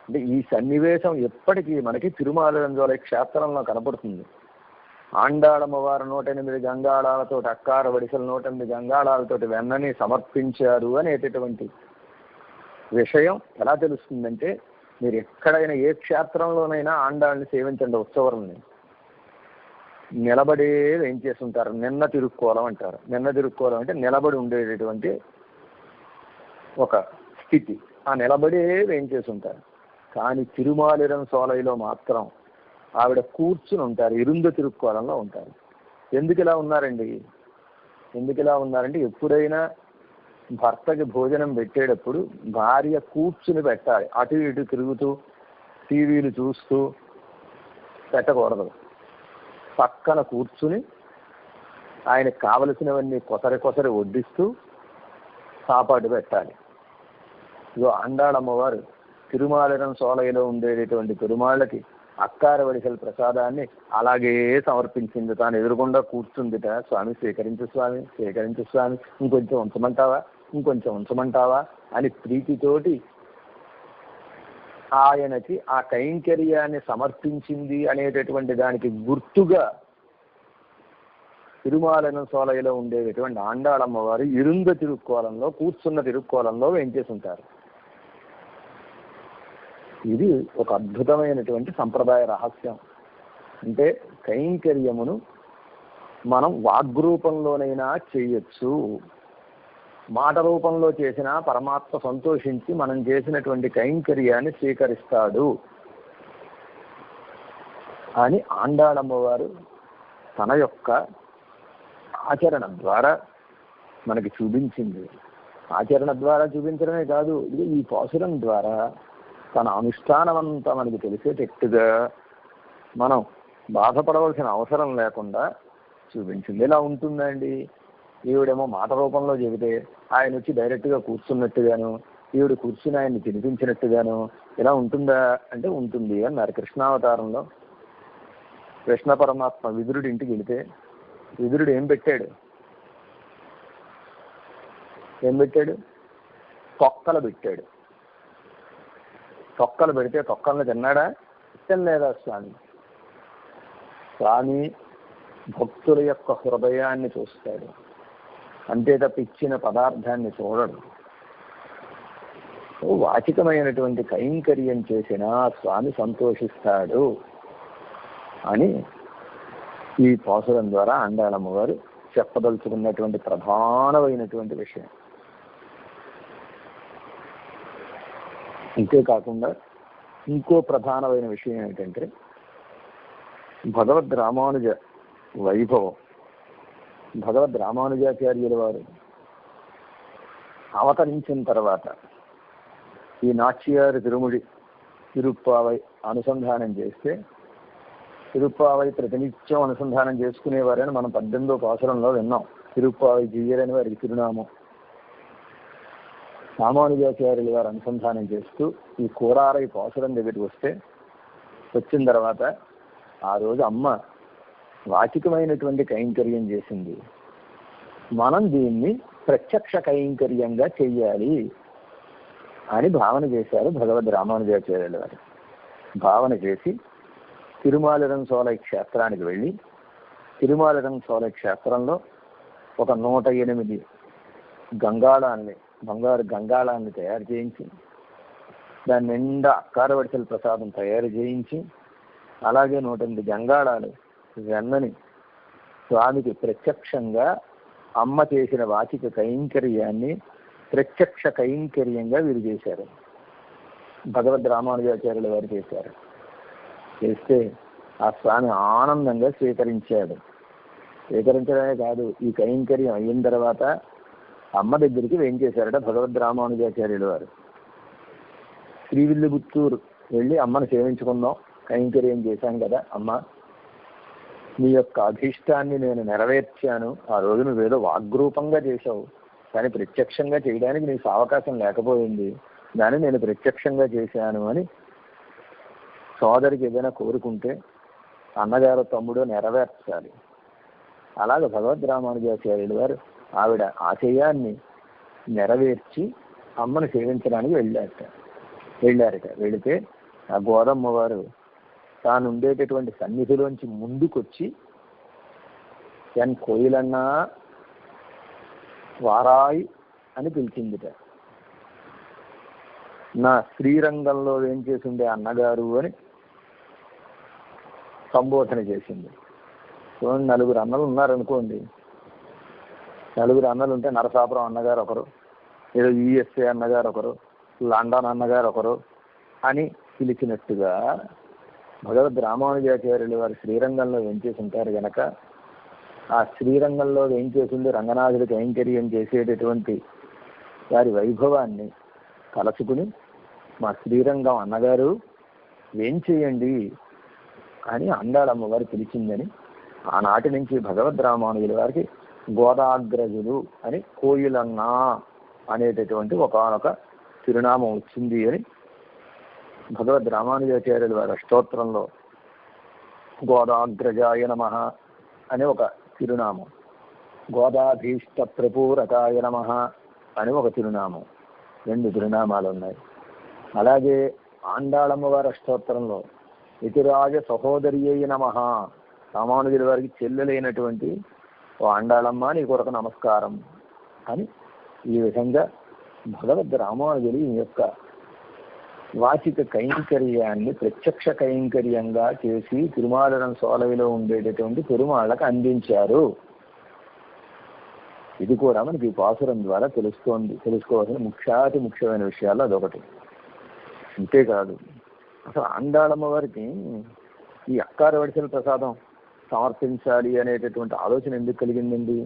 అంటే ఈ సన్నివేశం ఎప్పటికీ మనకి తిరుమాలిరన్ సోలై క్షేత్రంలో కనపడుతుంది. ఆండాళమ్మవారు 108 గంగాళాలతో అక్కారవడిసలు 108 గంగాళాలతోటి వెన్నని సమర్పించారు అనేటటువంటి విషయం ఎలా తెలుస్తుందంటే, మీరు ఎక్కడైనా ఏ క్షేత్రంలోనైనా ఆండాళ్ళని సేవించండి ఉత్సవాలని, నిలబడే ఏం చేస్తుంటారు, నిన్న తిరుక్కోలం అంటారు. నిన్న తిరుక్కోలం అంటే నిలబడి ఉండేటటువంటి ఒక స్థితి. ఆ నిలబడే ఏం చేస్తుంటారు. కానీ తిరుమాలిరం సోలైలో మాత్రం ఆవిడ కూర్చుని ఉంటారు, ఇరుంద తిరుక్కోలంలో ఉంటారు. ఎందుకు ఇలా ఉన్నారండి? ఎందుకు ఇలా ఉన్నారంటే, ఎప్పుడైనా భర్తకి భోజనం పెట్టేటప్పుడు భార్య కూర్చుని పెట్టాలి, అటు ఇటు తిరుగుతూ టీవీలు చూస్తూ పెట్టకూడదు. పక్కన కూర్చుని ఆయనకు కావలసినవన్నీ కొసరి వడ్డిస్తూ కాపాడు పెట్టాలి. ఇదో ఆండాళమ్మవారు తిరుమాలిరం సోలైలో ఉండేటటువంటి పెరుమాళ్ళకి అక్కార వడిసల ప్రసాదాన్ని అలాగే సమర్పించింది. తాను ఎదురుగుండా కూర్చుందిట. స్వామి స్వీకరించు స్వామి, స్వీకరించు స్వామి, ఇంకొంచెం ఉంచమంటావా, ఇంకొంచెం ఉంచమంటావా అని ప్రీతితోటి ఆయనకి ఆ కైంకర్యాన్ని సమర్పించింది అనేటటువంటి దానికి గుర్తుగా తిరుమాలిరం సోలైలో ఉండేటటువంటి ఆండాళమ్మవారు ఇరుంద తిరుక్కోలంలో, కూర్చున్న తిరుక్కోలంలో వేంచేసి ఉంటారు. ఇది ఒక అద్భుతమైనటువంటి సంప్రదాయ రహస్యం. అంటే కైంకర్యమును మనం వాగ్రూపంలోనైనా చేయొచ్చు, మాట రూపంలో చేసినా పరమాత్మ సంతోషించి మనం చేసినటువంటి కైంకర్యాన్ని స్వీకరిస్తాడు అని ఆండాళమ్మవారు తన యొక్క ఆచరణ ద్వారా మనకి చూపించింది. ఆచరణ ద్వారా చూపించడమే కాదు, ఇది ఈ పాసురం ద్వారా తన అనుష్ఠానం అంతా మనకి తెలిసేటట్టుగా మనం బాధపడవలసిన అవసరం లేకుండా చూపించింది. ఇలా ఉంటుందండి. ఈవిడేమో మాట రూపంలో చెబితే ఆయన వచ్చి డైరెక్ట్గా కూర్చున్నట్టుగాను, ఈవిడ కూర్చుని ఆయన్ని తినిపించినట్టుగాను ఇలా ఉంటుందా అంటే ఉంటుంది అన్నారు. కృష్ణావతారంలో కృష్ణ పరమాత్మ విదురుడి ఇంటికి వెళితే విదురుడు ఏం పెట్టాడు? తొక్కలు పెట్టాడు. తొక్కలు పెడితే తొక్కలను తిన్నాడా? తినలేదా స్వామి? స్వామి భక్తుల యొక్క హృదయాన్ని చూస్తాడు, అంతే తప్ప ఇచ్చిన పదార్థాన్ని చూడడు. వాచికమైనటువంటి కైంకర్యం చేసినా స్వామి సంతోషిస్తాడు అని ఈ పాసురం ద్వారా ఆండాళమ్మ గారు చెప్పదలుచుకున్నటువంటి ప్రధానమైనటువంటి విషయం. అంతేకాకుండా ఇంకో ప్రధానమైన విషయం ఏమిటంటే భగవద్ రామానుజ వైభవం. భగవద్ రామానుజాచార్యుల వారు అవతరించిన తర్వాత ఈ నాచ్యారు తిరుముడి తిరుప్పావై అనుసంధానం చేస్తే, తిరుప్పావై ప్రతినిత్యం అనుసంధానం చేసుకునేవారని మనం 18వ పాసురంలో విన్నాం. తిరుప్పావై జీయరని వారికి తిరునామం. రామానుజాచార్యుల వారు అనుసంధానం చేస్తూ ఈ కూరారై పాసురం దగ్గరికి వచ్చిన తర్వాత ఆ రోజు అమ్మ వాచికమైనటువంటి కైంకర్యం చేసింది. మనం దీన్ని ప్రత్యక్ష కైంకర్యంగా చెయ్యాలి అని భావన చేశారు భగవద్ రామానుజాచార్యుల వారు. భావన చేసి తిరుమాలిరం సోలై క్షేత్రానికి వెళ్ళి, తిరుమాలిరం సోలై క్షేత్రంలో ఒక 108 గంగాళాన్ని, బంగారు గంగాళాన్ని తయారు చేయించి, దాని నిండా అక్కార వడిసల ప్రసాదం తయారు చేయించి, అలాగే 108 గంగాళాలు వెన్నని స్వామికి ప్రత్యక్షంగా అమ్మ చేసిన వాచిక కైంకర్యాన్ని ప్రత్యక్ష కైంకర్యంగా వీరు చేశారు. భగవద్ రామానుజాచార్యుల వారు చేశారు. చేస్తే ఆ స్వామి ఆనందంగా స్వీకరించాడు. స్వీకరించడమే కాదు, ఈ కైంకర్యం అయిన తర్వాత అమ్మ దగ్గరికి వేయించేశారట భగవద్ రామానుజాచార్యుల వారు. శ్రీవిల్లిపుత్తూరు వెళ్ళి అమ్మను సేవించుకుందాం, కైంకర్యం చేశాం కదా అమ్మ, నీ యొక్క అభీష్టాన్ని నేను నెరవేర్చాను. ఆ రోజు నువ్వేదో వాగ్రూపంగా చేశావు, కానీ ప్రత్యక్షంగా చేయడానికి నీకు అవకాశం లేకపోయింది, దాన్ని నేను ప్రత్యక్షంగా చేశాను అని సోదరికి ఏదైనా కోరుకుంటే అన్నగారు తమ్ముడు నెరవేర్చాలి. అలాగే భగవద్ రామానుజాచార్యులు వారు ఆవిడ ఆశయాన్ని నెరవేర్చి అమ్మను సేవించడానికి వెళ్ళారట. వెళితే ఆ గోదమ్మ వారు తాను ఉండేటటువంటి సన్నిధిలోంచి ముందుకొచ్చి ఎన్ కోయిలన్నా వారాయి అని పిలిచిందిట. నా శ్రీరంగంలో ఏం చేసిండే అన్నగారు అని సంబోధన చేసింది. చూడండి, 4 అన్నలు ఉన్నారనుకోండి. 4 అన్నలు ఉంటే నరసాపురం అన్నగారు ఒకరు, ఏదో యుఎస్ఏ అన్నగారు ఒకరు, లండన్ అన్నగారు ఒకరు అని పిలిచినట్టుగా భగవద్ రామానుజాచార్యులు వారి శ్రీరంగంలో వేంచేసి ఉంటారు గనక ఆ శ్రీరంగంలో వేంచేసింది రంగనాథుడికి కైంకర్యం చేసేటటువంటి వారి వైభవాన్ని కలుసుకుని మా శ్రీరంగం అన్నగారు వేంచేయండి అని అండాళమ్మ వారు పిలిచిందని ఆనాటి నుంచి భగవద్ రామానుజుల వారికి గోదాగ్రజులు అని కోయిలన్న అనేటటువంటి ఒకనొక తిరునామం వచ్చింది అని భగవద్ రామానుజాచార్యుల వారి అష్టోత్తరంలో గోదాగ్రజాయ నమః అనే ఒక తిరునామం, గోదాభీష్ట ప్రపూరకాయ నమః అని ఒక తిరునామం, 2 తిరునామాలు ఉన్నాయి. అలాగే ఆండాళమ్మ వారి అష్టోత్తరంలో యతిరాజ సహోదర్యై నమః, రామానుజుల వారికి చెల్లెలైనటువంటి ఓ ఆండాళమ్మ నీ కొరకు నమస్కారం అని ఈ విధంగా భగవద్ రామానుజులు ఈ యొక్క వాచిక కైంకర్యాన్ని ప్రత్యక్ష కైంకర్యంగా చేసి తిరుమాళరం సోలవిలో ఉండేటటువంటి పెరుమాళ్ళకు అందించారు. ఇది కూడా మనకి పాసురం ద్వారా తెలుసుకోవాల్సిన ముఖ్యమైన విషయాలు అదొకటి. అంతేకాదు, అసలు ఆండాళమ్మ వారికి ఈ అక్కార వడిసెల ప్రసాదం సమర్పించాలి అనేటటువంటి ఆలోచన ఎందుకు కలిగిందండి?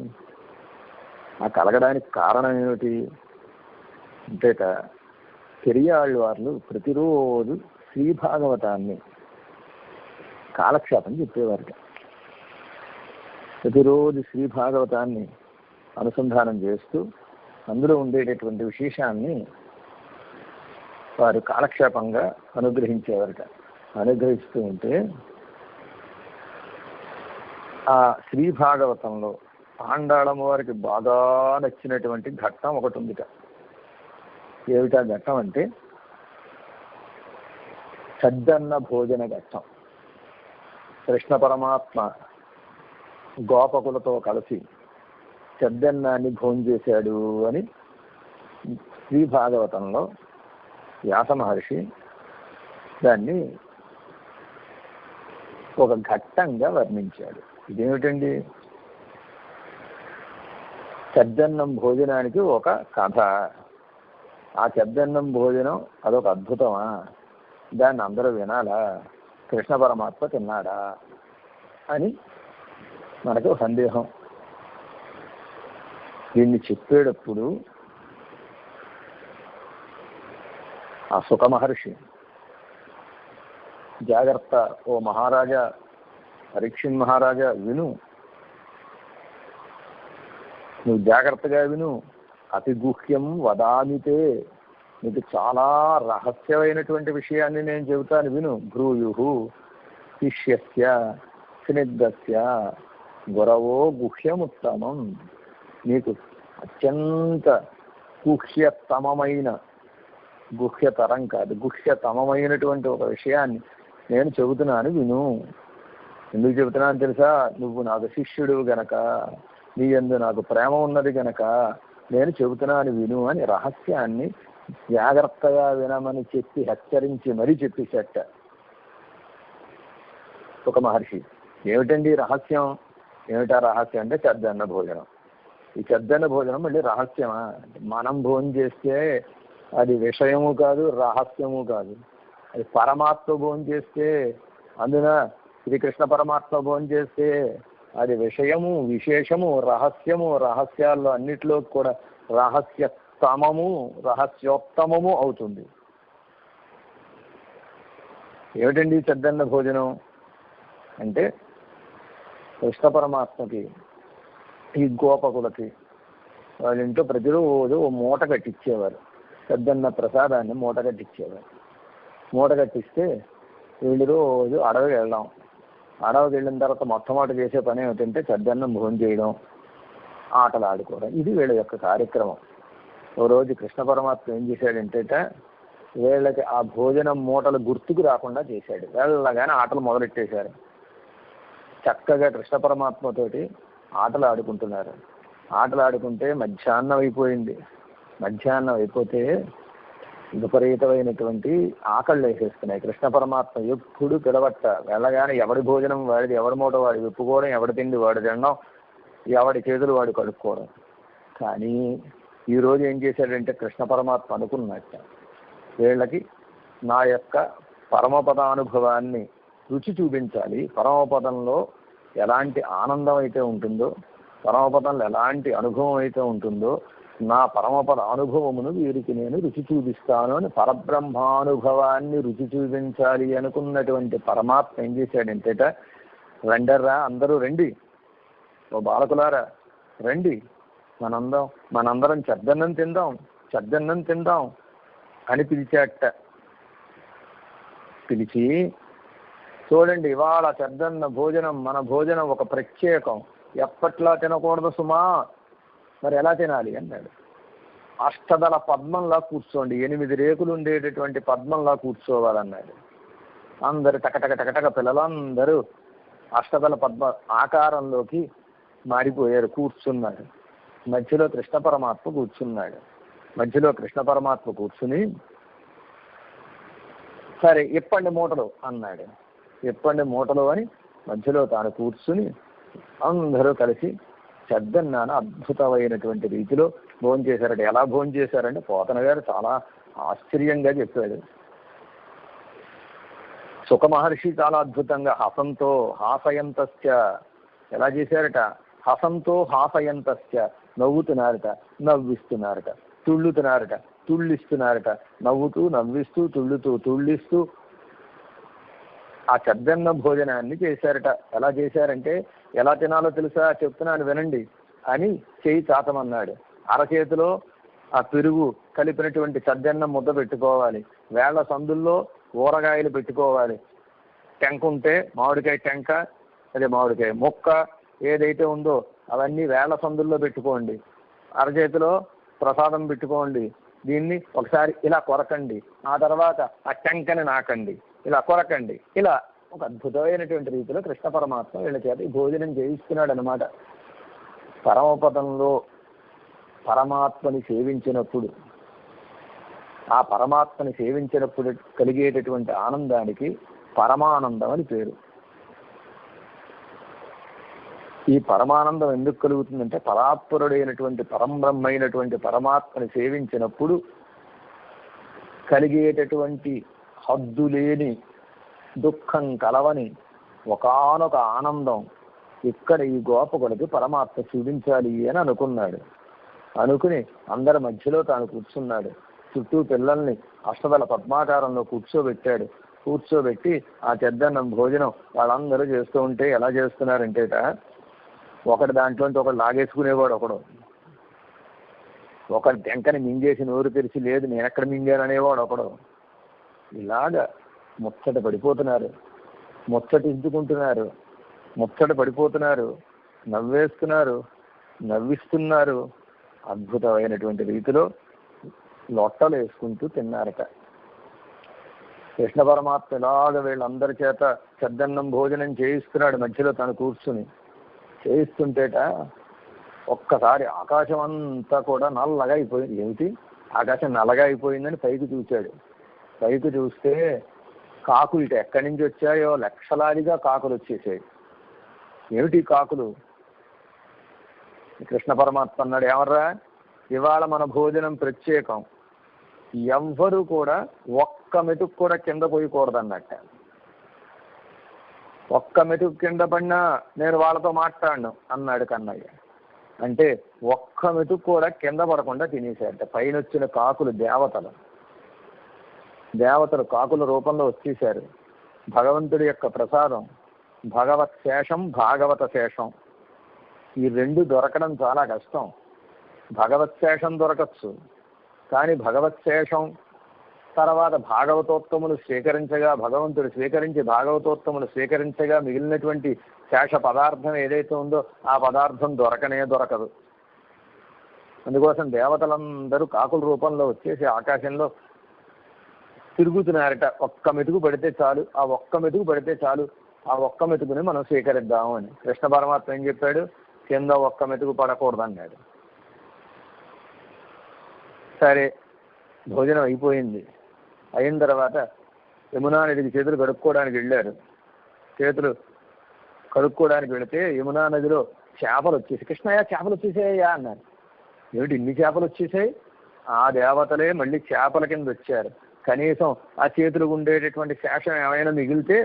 ఆ కలగడానికి కారణం ఏమిటి అంటేట, పెరియాళ్ళవార్లు ప్రతిరోజు శ్రీ భాగవతాన్ని కాలక్షేపం చెప్పేవారట. ప్రతిరోజు శ్రీ భాగవతాన్ని అనుసంధానం చేస్తూ అందులో ఉండేటటువంటి విశేషాన్ని వారు కాలక్షేపంగా అనుగ్రహించేవారట. అనుగ్రహిస్తూ ఉంటే ఆ శ్రీ భాగవతంలో ఆండాళమ్మ వారికి బాగా నచ్చినటువంటి ఘట్టం ఒకటి ఉందిట. ఏమిటా ఘట్టం అంటే సద్దన్న భోజన ఘట్టం. కృష్ణ పరమాత్మ గోపకులతో కలిసి సద్దన్నాన్ని భోంచేశాడు అని శ్రీ భాగవతంలో వ్యాస మహర్షి దాన్ని ఒక ఘట్టంగా వర్ణించాడు. ఇదేమిటండి? సద్దన్నం భోజనానికి ఒక కథ. ఆ సద్దన్నం భోజనం అదొక అద్భుతమా? దాన్ని అందరూ వినాలా? కృష్ణ పరమాత్మ తిన్నాడా అని మనకు సందేహం. దీన్ని చెప్పేటప్పుడు ఆ సుఖ మహర్షి జాగ్రత్త, ఓ మహారాజా, పరీక్షిత్ మహారాజా విను, నువ్వు జాగ్రత్తగా విను, అతి గుహ్యం వదామితే, నీకు చాలా రహస్యమైనటువంటి విషయాన్ని నేను చెబుతాను విను. భ్రూయు శిష్యస్య స్నిగ్ధస్య గురవో గుహ్యముత్తమం, నీకు అత్యంత గుహ్యతమమైన, గుహ్యతరం కాదు గుహ్యతమమైనటువంటి ఒక విషయాన్ని నేను చెబుతున్నాను విను. ఎందుకు చెబుతున్నాను తెలుసా? నువ్వు నాకు శిష్యుడు గనక, నీ యందు నాకు ప్రేమ ఉన్నది గనక నేను చెబుతున్నాను విను అని రహస్యాన్ని జాగ్రత్తగా వినమని చెప్పి హెచ్చరించి మరీ చెప్పేసేట ఒక మహర్షి. ఏమిటండి రహస్యం? ఏమిటా రహస్యం అంటే సద్దన్న భోజనం. ఈ సద్దన్న భోజనం మళ్ళీ రహస్యమా? మనం భోజనం చేస్తే అది విషయము కాదు, రహస్యము కాదు. అది పరమాత్మ భోజనం చేస్తే, అందున శ్రీకృష్ణ పరమాత్మ భోజనం చేస్తే అది విషయము, విశేషము, రహస్యము. రహస్యాల్లో అన్నిట్లో కూడా రహస్యతమము, రహస్యోత్తమము అవుతుంది. ఏమిటండి సద్దన్న భోజనం అంటే, కృష్ణ పరమాత్మకి ఈ గోపకులకి వాళ్ళ ఇంట్లో ప్రతిరోజు ఓ మూట కట్టించేవారు. సద్దన్న ప్రసాదాన్ని మూట కట్టించేవారు. మూట కట్టిస్తే వీళ్ళు రోజు అడవికి వెళ్దాం. అడవికి వెళ్ళిన తర్వాత మొట్టమొదటి చేసే పని ఏమిటంటే సద్దన్నం భోజనం చేయడం, ఆటలు ఆడుకోవడం. ఇది వీళ్ళ యొక్క కార్యక్రమం. ఓ రోజు కృష్ణ పరమాత్మ ఏం చేశాడంటే, వీళ్ళకి ఆ భోజనం మూటలు గుర్తుకు రాకుండా చేశాడు. వెళ్ళగానే ఆటలు మొదలెట్టేశారు. చక్కగా కృష్ణ పరమాత్మతోటి ఆటలు ఆడుకుంటున్నారు. ఆటలు ఆడుకుంటే మధ్యాహ్నం అయిపోయింది. మధ్యాహ్నం అయిపోతే విపరీతమైనటువంటి ఆకళ్ళు వేసేస్తున్నాయి. కృష్ణ పరమాత్మ ఎప్పుడు పిలవట్ట, వెళ్ళగానే ఎవడి భోజనం వాడిది, ఎవడి మూట వాడి విప్పుకోవడం, ఎవడి తిండి వాడు తినడం, ఎవడి చేతులు వాడు కడుక్కోవడం. కానీ ఈరోజు ఏం చేశాడంటే కృష్ణ పరమాత్మ అనుకున్నట్ట, వీళ్ళకి నా యొక్క పరమపదానుభవాన్ని రుచి చూపించాలి. పరమపదంలో ఎలాంటి ఆనందం అయితే ఉంటుందో, పరమపదంలో ఎలాంటి అనుభవం అయితే ఉంటుందో, నా పరమపద అనుభవమును వీరికి నేను రుచి చూపిస్తాను అని పరబ్రహ్మానుభవాన్ని రుచి చూపించాలి అనుకున్నటువంటి పరమాత్మ ఏం చేశాడంటేట, రండర్రా అందరూ రండి, ఓ బాలకులారా రండి, మనందరం చద్దన్నం తిందాం అని పిలిచాట. పిలిచి చూడండి, ఇవాళ చద్దన్న భోజనం, మన భోజనం ఒక ప్రత్యేకం, ఎప్పట్లా తినకూడదు సుమా, మరి ఎలా తినాలి అన్నాడు. అష్టదళ పద్మంలా కూర్చోండి, 8 రేకులు ఉండేటటువంటి పద్మంలా కూర్చోవాలన్నాడు. అందరు టకటక పిల్లలందరూ అష్టదళ పద్మ ఆకారంలోకి మారిపోయారు, కూర్చున్నారు. మధ్యలో కృష్ణ పరమాత్మ కూర్చుని సరే ఇప్పండి మూటలు అన్నాడు. ఇప్పండి మూటలు అని మధ్యలో తాను కూర్చుని అందరూ కలిసి చద్దన్నాను అద్భుతమైనటువంటి రీతిలో భోంచేశారట. ఎలా భోంచేశారంటే పోతన గారు చాలా ఆశ్చర్యంగా చెప్పాడు. సుఖ మహర్షి చాలా అద్భుతంగా హసంతో హాసయంతస్య ఎలా చేశారట, హసంతో హాసయంతస్య నవ్వుతున్నారట, నవ్విస్తున్నారట, తుళ్ళుతున్నారట, తుళ్ళిస్తున్నారట, నవ్వుతూ నవ్విస్తూ తుళ్ళిస్తూ ఆ చద్దన్న భోజనాన్ని చేశారట. ఎలా చేశారంటే, ఎలా తినాలో తెలుసా, చెప్తున్నాను వినండి అని చేయి చాతమన్నాడు. అరచేతిలో ఆ పెరుగు కలిపినటువంటి చద్దన్న ముద్ద పెట్టుకోవాలి, వేళ్ల సందుల్లో ఊరగాయలు పెట్టుకోవాలి, టెంక ఉంటే మామిడికాయ టెంక, అదే మామిడికాయ ముక్క ఏదైతే ఉందో అవన్నీ వేళ్ల సందుల్లో పెట్టుకోండి, అరచేతిలో ప్రసాదం పెట్టుకోండి, దీన్ని ఒకసారి ఇలా కొరకండి, ఆ తర్వాత ఆ టెంకని నాకండి, ఇలా కొరకండి, ఇలా ఒక అద్భుతమైనటువంటి రీతిలో కృష్ణ పరమాత్మ వీళ్ళ చేత భోజనం చేయిస్తున్నాడు అనమాట. పరమపదంలో పరమాత్మని సేవించినప్పుడు, ఆ పరమాత్మని సేవించినప్పుడు కలిగేటటువంటి ఆనందానికి పరమానందం అని పేరు. ఈ పరమానందం ఎందుకు కలుగుతుందంటే, పరాత్పరుడైనటువంటి పరంబ్రహ్మైనటువంటి పరమాత్మని సేవించినప్పుడు కలిగేటటువంటి హద్దులేని దుఃఖం కలవని ఒకానొక ఆనందం ఇక్కడ ఈ గోపకులకి పరమాత్మ చూపించాలి అని అనుకున్నాడు. అనుకుని అందరి మధ్యలో తాను కూర్చున్నాడు. చుట్టూ పిల్లల్ని అష్టదళ పద్మాకారంలో కూర్చోబెట్టి ఆ చెద్దన్నం భోజనం వాళ్ళందరూ చేస్తూ ఉంటే ఎలా చేస్తున్నారంటేట, ఒకటి దాంట్లోంచి ఒకడు లాగేసుకునేవాడు, ఒకడు టెంకని మింగేసి నోరు తెరిచి లేదు నేను ఎక్కడ మింగాను అనేవాడు ఒకడు. ఇలాగా ముచ్చట పడిపోతున్నారు, ముచ్చటించుకుంటున్నారు, ముచ్చట పడిపోతున్నారు, నవ్వేస్తున్నారు, నవ్విస్తున్నారు, అద్భుతమైనటువంటి రీతిలో లొట్టలు వేసుకుంటూ తిన్నారట. కృష్ణ పరమాత్మ ఇలాగ వీళ్ళందరి చేత చద్దన్నం భోజనం చేయిస్తున్నాడు. మధ్యలో తను కూర్చుని చేయిస్తుంటేట ఒక్కసారి ఆకాశం అంతా కూడా నల్లగా అయిపోయింది. ఏమిటి ఆకాశం నల్లగా అయిపోయిందని పైకి చూశాడు. పైకి చూస్తే కాకులు ఇటు ఎక్కడి నుంచి వచ్చాయో లక్షలాదిగా కాకులు వచ్చేసాయి. ఏమిటి కాకులు? కృష్ణ పరమాత్మ అన్నాడు, ఎవర్రా ఇవాళ మన భోజనం ప్రత్యేకం, ఎవ్వరూ కూడా ఒక్క మెతుకు కూడా కింద పోయకూడదన్నట్ట. ఒక్క మెతుకు కింద పడినా నేను వాళ్ళతో మాట్లాడను అన్నాడు కన్నయ్య. అంటే ఒక్క మెతుకు కూడా కింద పడకుండా తినేశారట. పైన వచ్చిన కాకులు దేవతలు కాకుల రూపంలో వచ్చేశారు. భగవంతుడి యొక్క ప్రసాదం భగవత్ శేషం, భాగవత శేషం, ఈ రెండు దొరకడం చాలా కష్టం. భగవత్ శేషం దొరకచ్చు, కానీ భగవత్ శేషం తర్వాత భాగవతోత్తములు స్వీకరించగా, భగవంతుడు స్వీకరించి భాగవతోత్తములు స్వీకరించగా మిగిలినటువంటి శేష పదార్థం ఏదైతే ఉందో ఆ పదార్థం దొరకదు. అందుకోసం దేవతలందరూ కాకుల రూపంలో వచ్చేసి ఆకాశంలో తిరుగుతున్నారట. ఒక్క మెతుకు పడితే చాలు, ఆ ఒక్క మెతుకుని మనం స్వీకరిద్దాము అని. కృష్ణ పరమాత్మ ఏం చెప్పాడు, కింద ఒక్క మెతుకు పడకూడదు అన్నాడు. సరే భోజనం అయిపోయింది. అయిన తర్వాత యమునా నదికి చేతులు కడుక్కోవడానికి వెళ్ళారు. చేతులు కడుక్కోవడానికి వెళితే యమునా నదిలో చేపలు వచ్చేసి, కృష్ణయ్య చేపలు వచ్చేసాయ్యా అన్నారు. ఏమిటి ఇన్ని చేపలు వచ్చేసాయి? ఆ దేవతలే మళ్ళీ చేపల కింద వచ్చారు. కనీసం ఆ చేతులకు ఉండేటటువంటి శేషం ఏమైనా మిగిలితే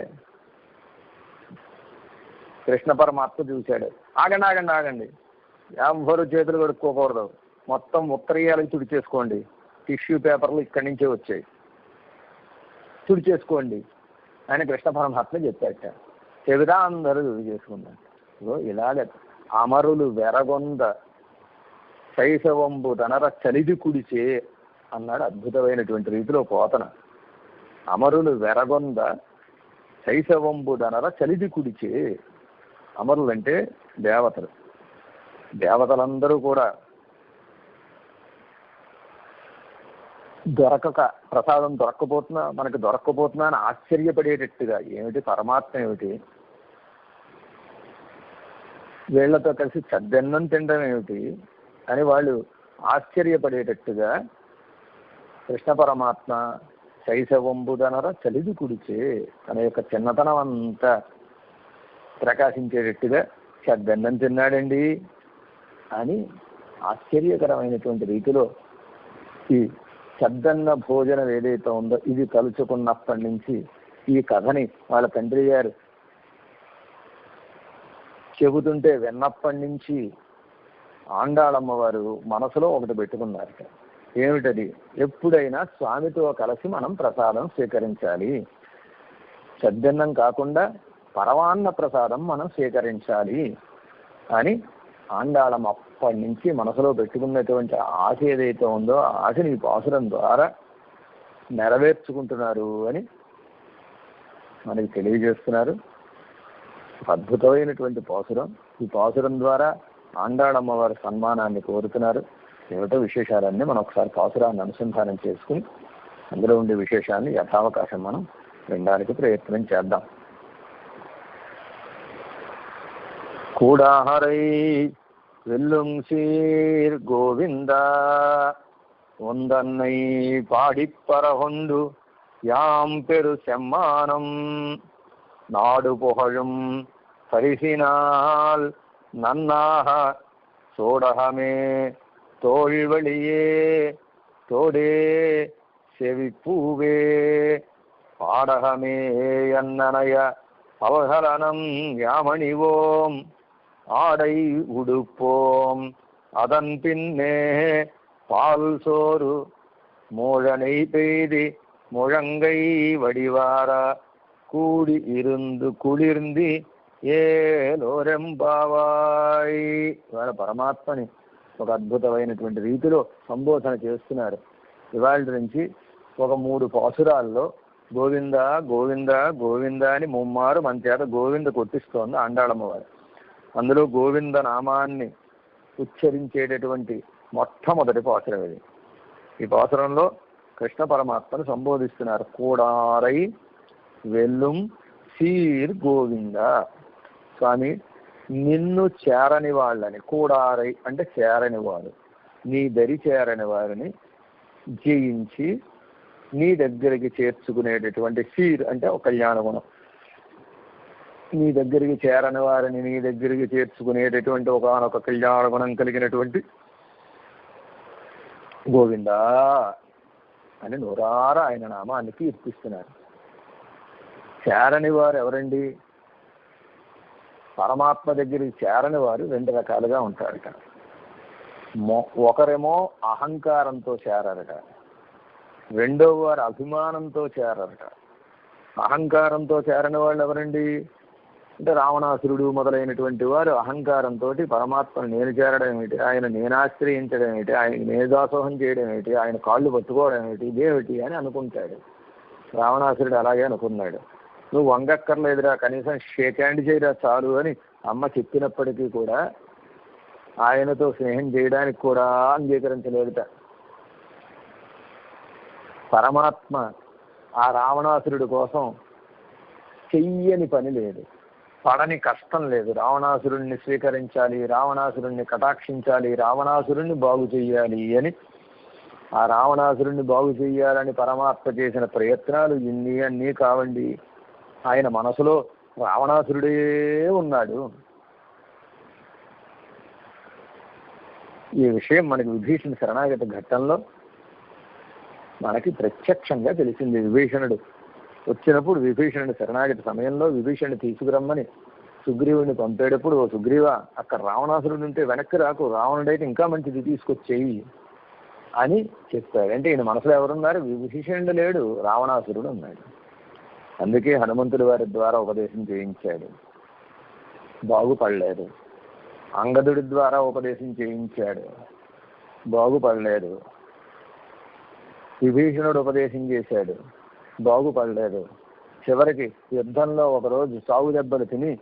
కృష్ణ పరమాత్మ చూశాడు. ఆగండి ఆగండి ఆగండి, ఎవ్వరు చేతులు కడుక్కోకూడదు, మొత్తం ఉత్తరీయాలకు తుడిచేసుకోండి, టిష్యూ పేపర్లు ఇక్కడి నుంచే వచ్చాయి, తుడిచేసుకోండి అని కృష్ణ పరమాత్మ చెప్పాట. చెబుదా అందరూ తుడిచేసుకున్నారు. ఇలాగ అమరులు వెరగొంద శైశవంబు తనర చలిది కుడిచే అన్నాడు అద్భుతమైనటువంటి రీతిలో పోతన. అమరులు వెరగొంద శైశవంబు తనర చలిది కుడిచే. అమరులు అంటే దేవతలు. దేవతలందరూ కూడా దొరకక, ప్రసాదం దొరక్కపోతున్నా, మనకు దొరక్కపోతున్నా అని ఆశ్చర్యపడేటట్టుగా, ఏమిటి పరమాత్మ ఏమిటి, వీళ్లతో కలిసి చద్దన్నం తినడం ఏమిటి అని వాళ్ళు ఆశ్చర్యపడేటట్టుగా కృష్ణ పరమాత్మ శైశవంబుదనర చలిది కుడిచే తన యొక్క చిన్నతనం అంతా ప్రకాశించేటట్టుగా చద్దన్నం తిన్నాడండి అని ఆశ్చర్యకరమైనటువంటి రీతిలో ఈ చద్దన్న భోజనం ఏదైతే ఉందో ఇది తలుచుకున్నప్పటి నుంచి ఈ కథని వాళ్ళ తండ్రి గారు చెబుతుంటే విన్నప్పటి నుంచి ఆండాళమ్మ వారు మనసులో ఒకటి పెట్టుకున్నారట. ఏమిటది? ఎప్పుడైనా స్వామితో కలిసి మనం ప్రసాదం స్వీకరించాలి, చద్దన్నం కాకుండా పరమాన్న ప్రసాదం మనం స్వీకరించాలి అని ఆండాళమ్మ అప్పటి నుంచి మనసులో పెట్టుకున్నటువంటి ఆశ ఏదైతే ఉందో ఆ ఆశని ఈ పాసురం ద్వారా నెరవేర్చుకుంటున్నారు అని మనకి తెలియజేస్తున్నారు. అద్భుతమైనటువంటి పాసురం. ఈ పాసురం ద్వారా ఆండాళమ్మ వారి సన్మానాన్ని కోరుతున్నారు. ఏమిటో విశేషాలన్నీ మనం ఒకసారి పాసురాన్ని అనుసంధానం చేసుకుని అందులో ఉండే విశేషాన్ని యథావకాశం మనం వినడానికి ప్రయత్నం చేద్దాం. கூடாரை வெல்லும் சீர் கோவிந்தா ஒந்தன்னை பாடிப்பரகொண்டு யாம் பெரு செம்மானம் நாடு புகழும் பரிசினால் நன்னாக சோடகமே தோல்வழியே தோடே செவிப்பூவே பாடகமே அன்னனய அவகலனம் யாமணிவோம் ஆடை உடுப்போம் அதன் பின்னே பால் சோறு மூழனை பெய்தி முழங்கை வடிவார கூடி இருந்து குளிர்ந்தி ఏలోరెంబావాయ్. ఇవాళ పరమాత్మని ఒక అద్భుతమైనటువంటి రీతిలో సంబోధన చేస్తున్నారు. ఇవాళ నుంచి ఒక 3 పాసురాల్లో గోవింద గోవింద గోవింద అని ముమ్మారు మన చేత గోవింద కొట్టిస్తోంది ఆండాళమ్మ వారు. అందులో గోవింద నామాన్ని ఉచ్చరించేటటువంటి మొట్టమొదటి పాసురం ఇది. ఈ పాసురంలో కృష్ణ పరమాత్మను సంబోధిస్తున్నారు. కూడారై వెల్లుం సీర్ గోవింద. స్వామి, నిన్ను చేరని వాళ్ళని, కూడారై అంటే చేరని వారు, నీ దరి చేరని వారిని జయించి నీ దగ్గరికి చేర్చుకునేటటువంటి సీర్ అంటే ఒక కళ్యాణ గుణం. నీ దగ్గరికి చేరని వారిని నీ దగ్గరికి చేర్చుకునేటటువంటి ఒకనొక కళ్యాణ గుణం కలిగినటువంటి గోవిందా అని నోరారా ఆయన నామాన్ని కీర్తిస్తున్నారు. చేరని వారు ఎవరండి? పరమాత్మ దగ్గరికి చేరని వారు 2 రకాలుగా ఉంటారట. ఒకరేమో అహంకారంతో చేరరట, రెండో వారు అభిమానంతో చేరరట. అహంకారంతో చేరని వాళ్ళు ఎవరండి అంటే రావణాసురుడు మొదలైనటువంటి వారు అహంకారంతో పరమాత్మను నేను చేరడం ఏమిటి, ఆయన నేను ఆశ్రయించడం ఏమిటి, ఆయనకి నేను దాసోహం చేయడం ఏమిటి, ఆయన కాళ్ళు పట్టుకోవడం ఏమిటి, ఇదేమిటి అని అనుకుంటాడు. రావణాసురుడు అలాగే అనుకున్నాడు. నువ్వు వంగక్కర్లేదురా, కనీసం షేక్ హ్యాండ్ చేయరా చాలు అని అమ్మ చెప్పినప్పటికీ కూడా ఆయనతో స్నేహం చేయడానికి కూడా అంగీకరించలేదుట. పరమాత్మ ఆ రావణాసురుడి కోసం చెయ్యని పని లేదు, పడని కష్టం లేదు. రావణాసురుణ్ణి స్వీకరించాలి, రావణాసురుణ్ణి కటాక్షించాలి, రావణాసురుణ్ణి బాగు చెయ్యాలి అని ఆ రావణాసురుణ్ణి బాగు చెయ్యాలని పరమాత్మ చేసిన ప్రయత్నాలు ఇన్ని అన్నీ కావండి. ఆయన మనసులో రావణాసురుడే ఉన్నాడు. ఈ విషయం మనకి విభీషణ శరణాగత ఘట్టంలో మనకి ప్రత్యక్షంగా తెలిసింది. విభీషణుడు వచ్చినప్పుడు విభీషణుడి శరణాగతి సమయంలో విభీషణుడు తీసుకురమ్మని సుగ్రీవుడిని పంపేటప్పుడు, ఓ సుగ్రీవ, అక్కడ రావణాసురుడు ఉంటే వెనక్కి రాకు, రావణుడైతే ఇంకా మంచిది తీసుకొచ్చేయి అని చెప్పాడు. అంటే ఈయన మనసులో ఎవరున్నారు? విభీషణుడు లేడు, రావణాసురుడు ఉన్నాడు. అందుకే హనుమంతుడి వారి ద్వారా ఉపదేశం చేయించాడు, బాగుపడలేదు. అంగదుడి ద్వారా ఉపదేశం చేయించాడు, బాగుపడలేదు. విభీషణుడు ఉపదేశం చేశాడు, బాగుపడలేదు. చివరికి యుద్ధంలో ఒకరోజు సాగు దెబ్బలు తిని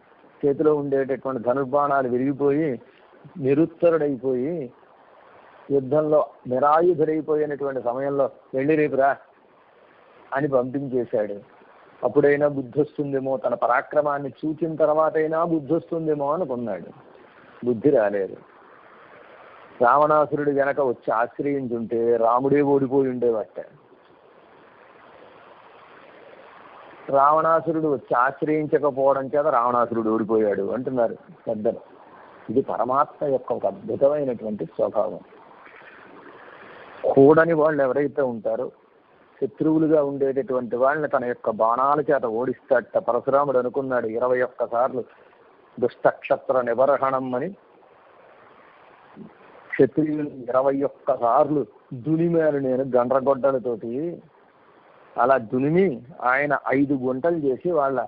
చేతిలో ఉండేటటువంటి ధనుర్బాణాలు విరిగిపోయి నిరుత్తరుడైపోయి యుద్ధంలో నిరాయుధుడైపోయినటువంటి సమయంలో వెళ్ళి రేపురా అని పంపించేశాడు. అప్పుడైనా బుద్ధి వస్తుందేమో, తన పరాక్రమాన్ని చూచిన తర్వాత అయినా బుద్ధి వస్తుందేమో అనుకున్నాడు. బుద్ధి రాలేదు. రావణాసురుడు వెనక వచ్చి ఆశ్రయించుంటే రాముడే ఓడిపోయి ఉండేవట. రావణాసురుడు వచ్చి ఆశ్రయించకపోవడం చేత రావణాసురుడు ఓడిపోయాడు అంటున్నారు పెద్దలు. ఇది పరమాత్మ యొక్క ఒక అద్భుతమైనటువంటి స్వభావం. కూడని వాళ్ళు ఎవరైతే ఉంటారో, శత్రువులుగా ఉండేటటువంటి వాళ్ళని తన యొక్క బాణాల చేత ఓడిస్తాడట. పరశురాముడు అనుకున్నాడు 21 సార్లు దుష్టక్షత్ర నిబర్హణం అని. క్షత్రియులు 21 సార్లు దునిమాను నేను గండ్రగొడ్డలతోటి. అలా దునిమి ఆయన 5 గుంటలు చేసి వాళ్ళ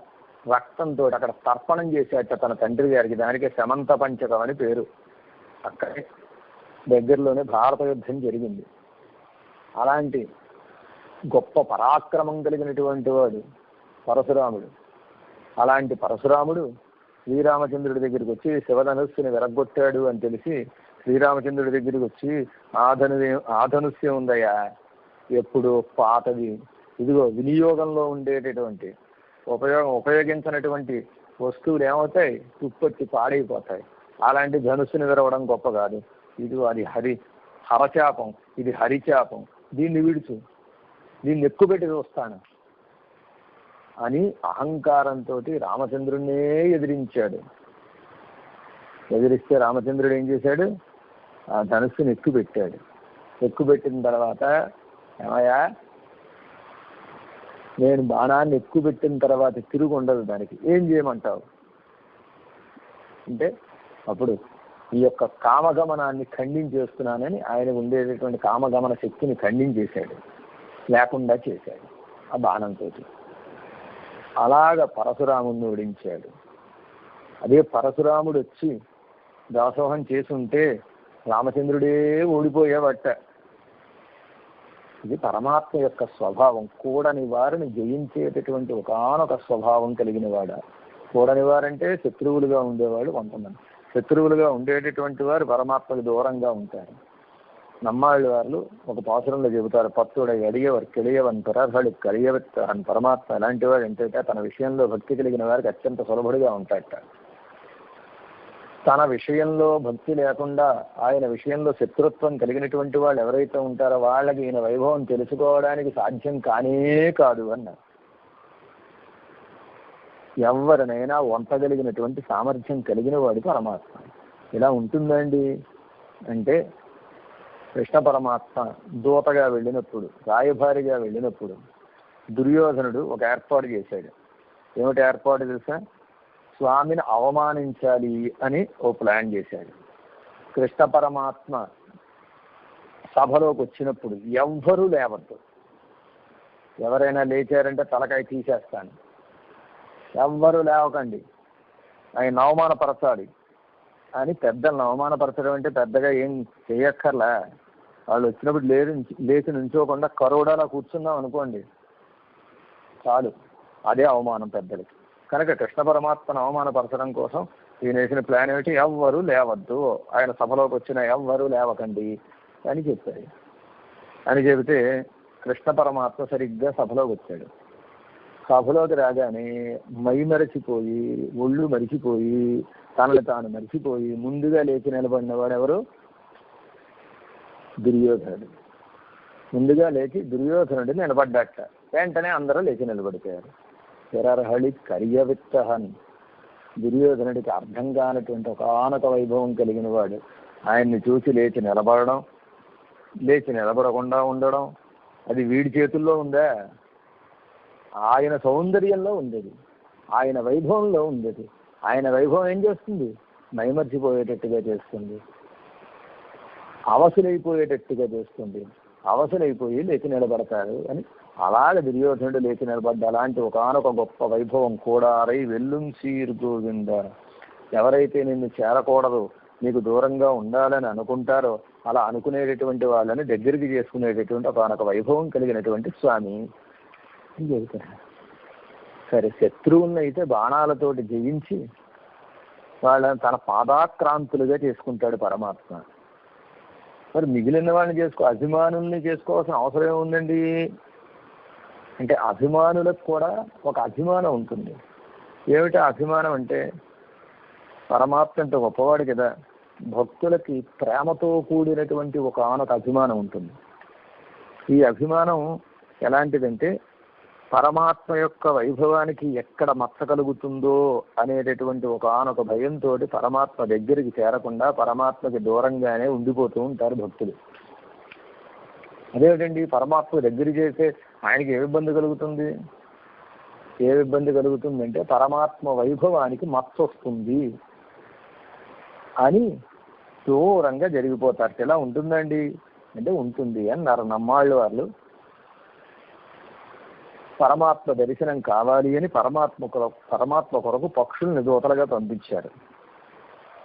రక్తంతో అక్కడ తర్పణం చేసేట తన తండ్రి గారికి. దానికే శమంత పంచకం అని పేరు. అక్కడే దగ్గరలోనే భారత యుద్ధం జరిగింది. అలాంటి గొప్ప పరాక్రమం కలిగినటువంటి వాడు పరశురాముడు. అలాంటి పరశురాముడు శ్రీరామచంద్రుడి దగ్గరికి వచ్చి శివధనుస్సుని విరగొట్టాడు అని తెలిసి శ్రీరామచంద్రుడి దగ్గరికి వచ్చి ఆధనుస్యం ఉందయ్యా, ఎప్పుడు పాతది, ఇదిగో వినియోగంలో ఉండేటటువంటి ఉపయోగించినటువంటి వస్తువులు ఏమవుతాయి? తుప్పొచ్చి పాడైపోతాయి. అలాంటి ధనుస్సుని విరవడం గొప్ప కాదు. ఇది అది హరచాపం, ఇది హరిచాపం, దీన్ని విడుచు, దీన్ని ఎక్కుపెట్టి చూస్తాను అని అహంకారంతో రామచంద్రుడినే ఎదిరించాడు. ఎదిరిస్తే రామచంద్రుడు ఏం చేశాడు? ఆ ధనుస్సుని ఎక్కుపెట్టాడు. ఎక్కుపెట్టిన తర్వాత, ఏమయ్యా, నేను బాణాన్ని ఎక్కుపెట్టిన తర్వాత తిరుగు ఉండదు, దానికి ఏం చేయమంటావు అంటే, అప్పుడు ఈ యొక్క కామగమనాన్ని ఖండించేస్తున్నానని ఆయన ఉండేటటువంటి కామగమన శక్తిని ఖండించేశాడు, లేకుండా చేశాడు ఆ బాణంతో. అలాగ పరశురాముడిని ఓడించాడు. అదే పరశురాముడు వచ్చి దాసోహం చేసుంటే రామచంద్రుడే ఓడిపోయేవట. ఇది పరమాత్మ యొక్క స్వభావం. కూడని వారిని జయించేటటువంటి ఒకానొక స్వభావం కలిగిన వాడ. కూడని వారంటే శత్రువులుగా ఉండేవాడు కొంతమంది. శత్రువులుగా ఉండేటటువంటి వారు పరమాత్మకు దూరంగా ఉంటారు. నమ్మాళ్ళు వారు ఒక పాసురంలో చెబుతారు, పత్తుడై అడిగేవారు కెడియవని పిరాలు కలియవని. పరమాత్మ ఎలాంటి వాడు అంటే తన విషయంలో భక్తి కలిగిన వారికి అత్యంత సులభుడిగా ఉంటాడట. తన విషయంలో భక్తి లేకుండా ఆయన విషయంలో శత్రుత్వం కలిగినటువంటి వాళ్ళు ఎవరైతే ఉంటారో వాళ్ళకి ఈయన వైభవం తెలుసుకోవడానికి సాధ్యం కానే కాదు అన్నారు. ఎవరినైనా వంచగలిగినటువంటి సామర్థ్యం కలిగిన వాడు పరమాత్మ. ఇలా ఉంటుందండి అంటే, కృష్ణ పరమాత్మ దూతగా వెళ్ళినప్పుడు, రాయభారిగా వెళ్ళినప్పుడు దుర్యోధనుడు ఒక ఏర్పాటు చేశాడు. ఏమిటి ఏర్పాటు తెలుసా? స్వామిని అవమానించాలి అని ఓ ప్లాన్ చేశాడు. కృష్ణ పరమాత్మ సభలోకి వచ్చినప్పుడు ఎవ్వరూ లేవద్దు. ఎవరైనా లేచారంటే తలకాయ తీసేస్తాను. ఎవ్వరూ లేవకండి, ఆయన అవమానపరచాలి అని. పెద్దలను అవమానపరచడం అంటే పెద్దగా ఏం చేయక్కర్లా. వాళ్ళు వచ్చినప్పుడు లేచి నుంచోకుండా కరోడాలా కూర్చున్నాం అనుకోండి, చాలు, అదే అవమానం పెద్దలకి. కనుక కృష్ణ పరమాత్మను అవమానపరచడం కోసం ఈయన వేసిన ప్లాన్ ఏమిటి? ఎవ్వరూ లేవద్దు, ఆయన సభలోకి వచ్చిన ఎవ్వరూ లేవకండి అని చెప్పాడు. అని చెబితే కృష్ణ పరమాత్మ సరిగ్గా సభలోకి వచ్చాడు. సభలోకి రాగానే మై మరచిపోయి, ఒళ్ళు మరిచిపోయి, తనను తాను మరిచిపోయి ముందుగా లేచి నిలబడిన వాడు ఎవరు? దుర్యోధనుడు. ముందుగా లేచి దుర్యోధనుడు నిలబడ్డట. వెంటనే అందరూ లేచి నిలబడిపోయారు. శరర్హళి కరియవిత్తహన్, దుర్యోధనుడికి అర్థం కానటువంటి ఒకానొక వైభవం కలిగిన వాడు ఆయన్ని చూసి లేచి నిలబడడం, లేచి నిలబడకుండా ఉండడం, అది వీడి చేతుల్లో ఉందా? ఆయన సౌందర్యంలో ఉండేది, ఆయన వైభవంలో ఉండేది. ఆయన వైభవం ఏం చేస్తుంది? మైమర్చిపోయేటట్టుగా చేస్తుంది, అవసరైపోయేటట్టుగా చేస్తుంది. అవసరైపోయి లేచి నిలబడతారు అని అలాగ దుర్యోధనుడు లేచి నిలబడ్డ అలాంటి ఒకానొక గొప్ప వైభవం కూడారై వెల్లుం సీర్ గోవింద. ఎవరైతే నిన్ను చేరకూడదు, నీకు దూరంగా ఉండాలని అనుకుంటారో అలా అనుకునేటటువంటి వాళ్ళని దగ్గరికి చేసుకునేటటువంటి ఒకానొక వైభవం కలిగినటువంటి స్వామి అని చెబుతున్నారు. సరే, శత్రువులను అయితే బాణాలతోటి జయించి వాళ్ళని తన పాదాక్రాంతులుగా చేసుకుంటాడు పరమాత్మ. మరి మిగిలిన వాళ్ళని అభిమానుల్ని చేసుకోవాల్సిన అవసరం ఏముందండి అంటే, అభిమానులకు కూడా ఒక అభిమానం ఉంటుంది. ఏమిటా అభిమానం అంటే, పరమాత్మ అంటే గొప్పవాడు కదా, భక్తులకి ప్రేమతో కూడినటువంటి ఒక ఆనొక అభిమానం ఉంటుంది. ఈ అభిమానం ఎలాంటిదంటే, పరమాత్మ యొక్క వైభవానికి ఎక్కడ మచ్చ కలుగుతుందో అనేటటువంటి ఒక ఆనొక భయంతో పరమాత్మ దగ్గరికి చేరకుండా పరమాత్మకి దూరంగానే ఉండిపోతూ ఉంటారు భక్తులు. అదేమిటండి, పరమాత్మ దగ్గర చేస్తే ఆయనకి ఏ ఇబ్బంది కలుగుతుంది? ఏ ఇబ్బంది కలుగుతుంది అంటే, పరమాత్మ వైభవానికి మచ్చ వస్తుంది అని దూరంగా జరిగిపోతారు. ఇలా ఉంటుందండి అంటే ఉంటుంది అన్నారు నమ్మాళ్ళు వాళ్ళు. పరమాత్మ దర్శనం కావాలి అని పరమాత్మ కొరకు పక్షుల్ని దూతలుగా పంపించారు.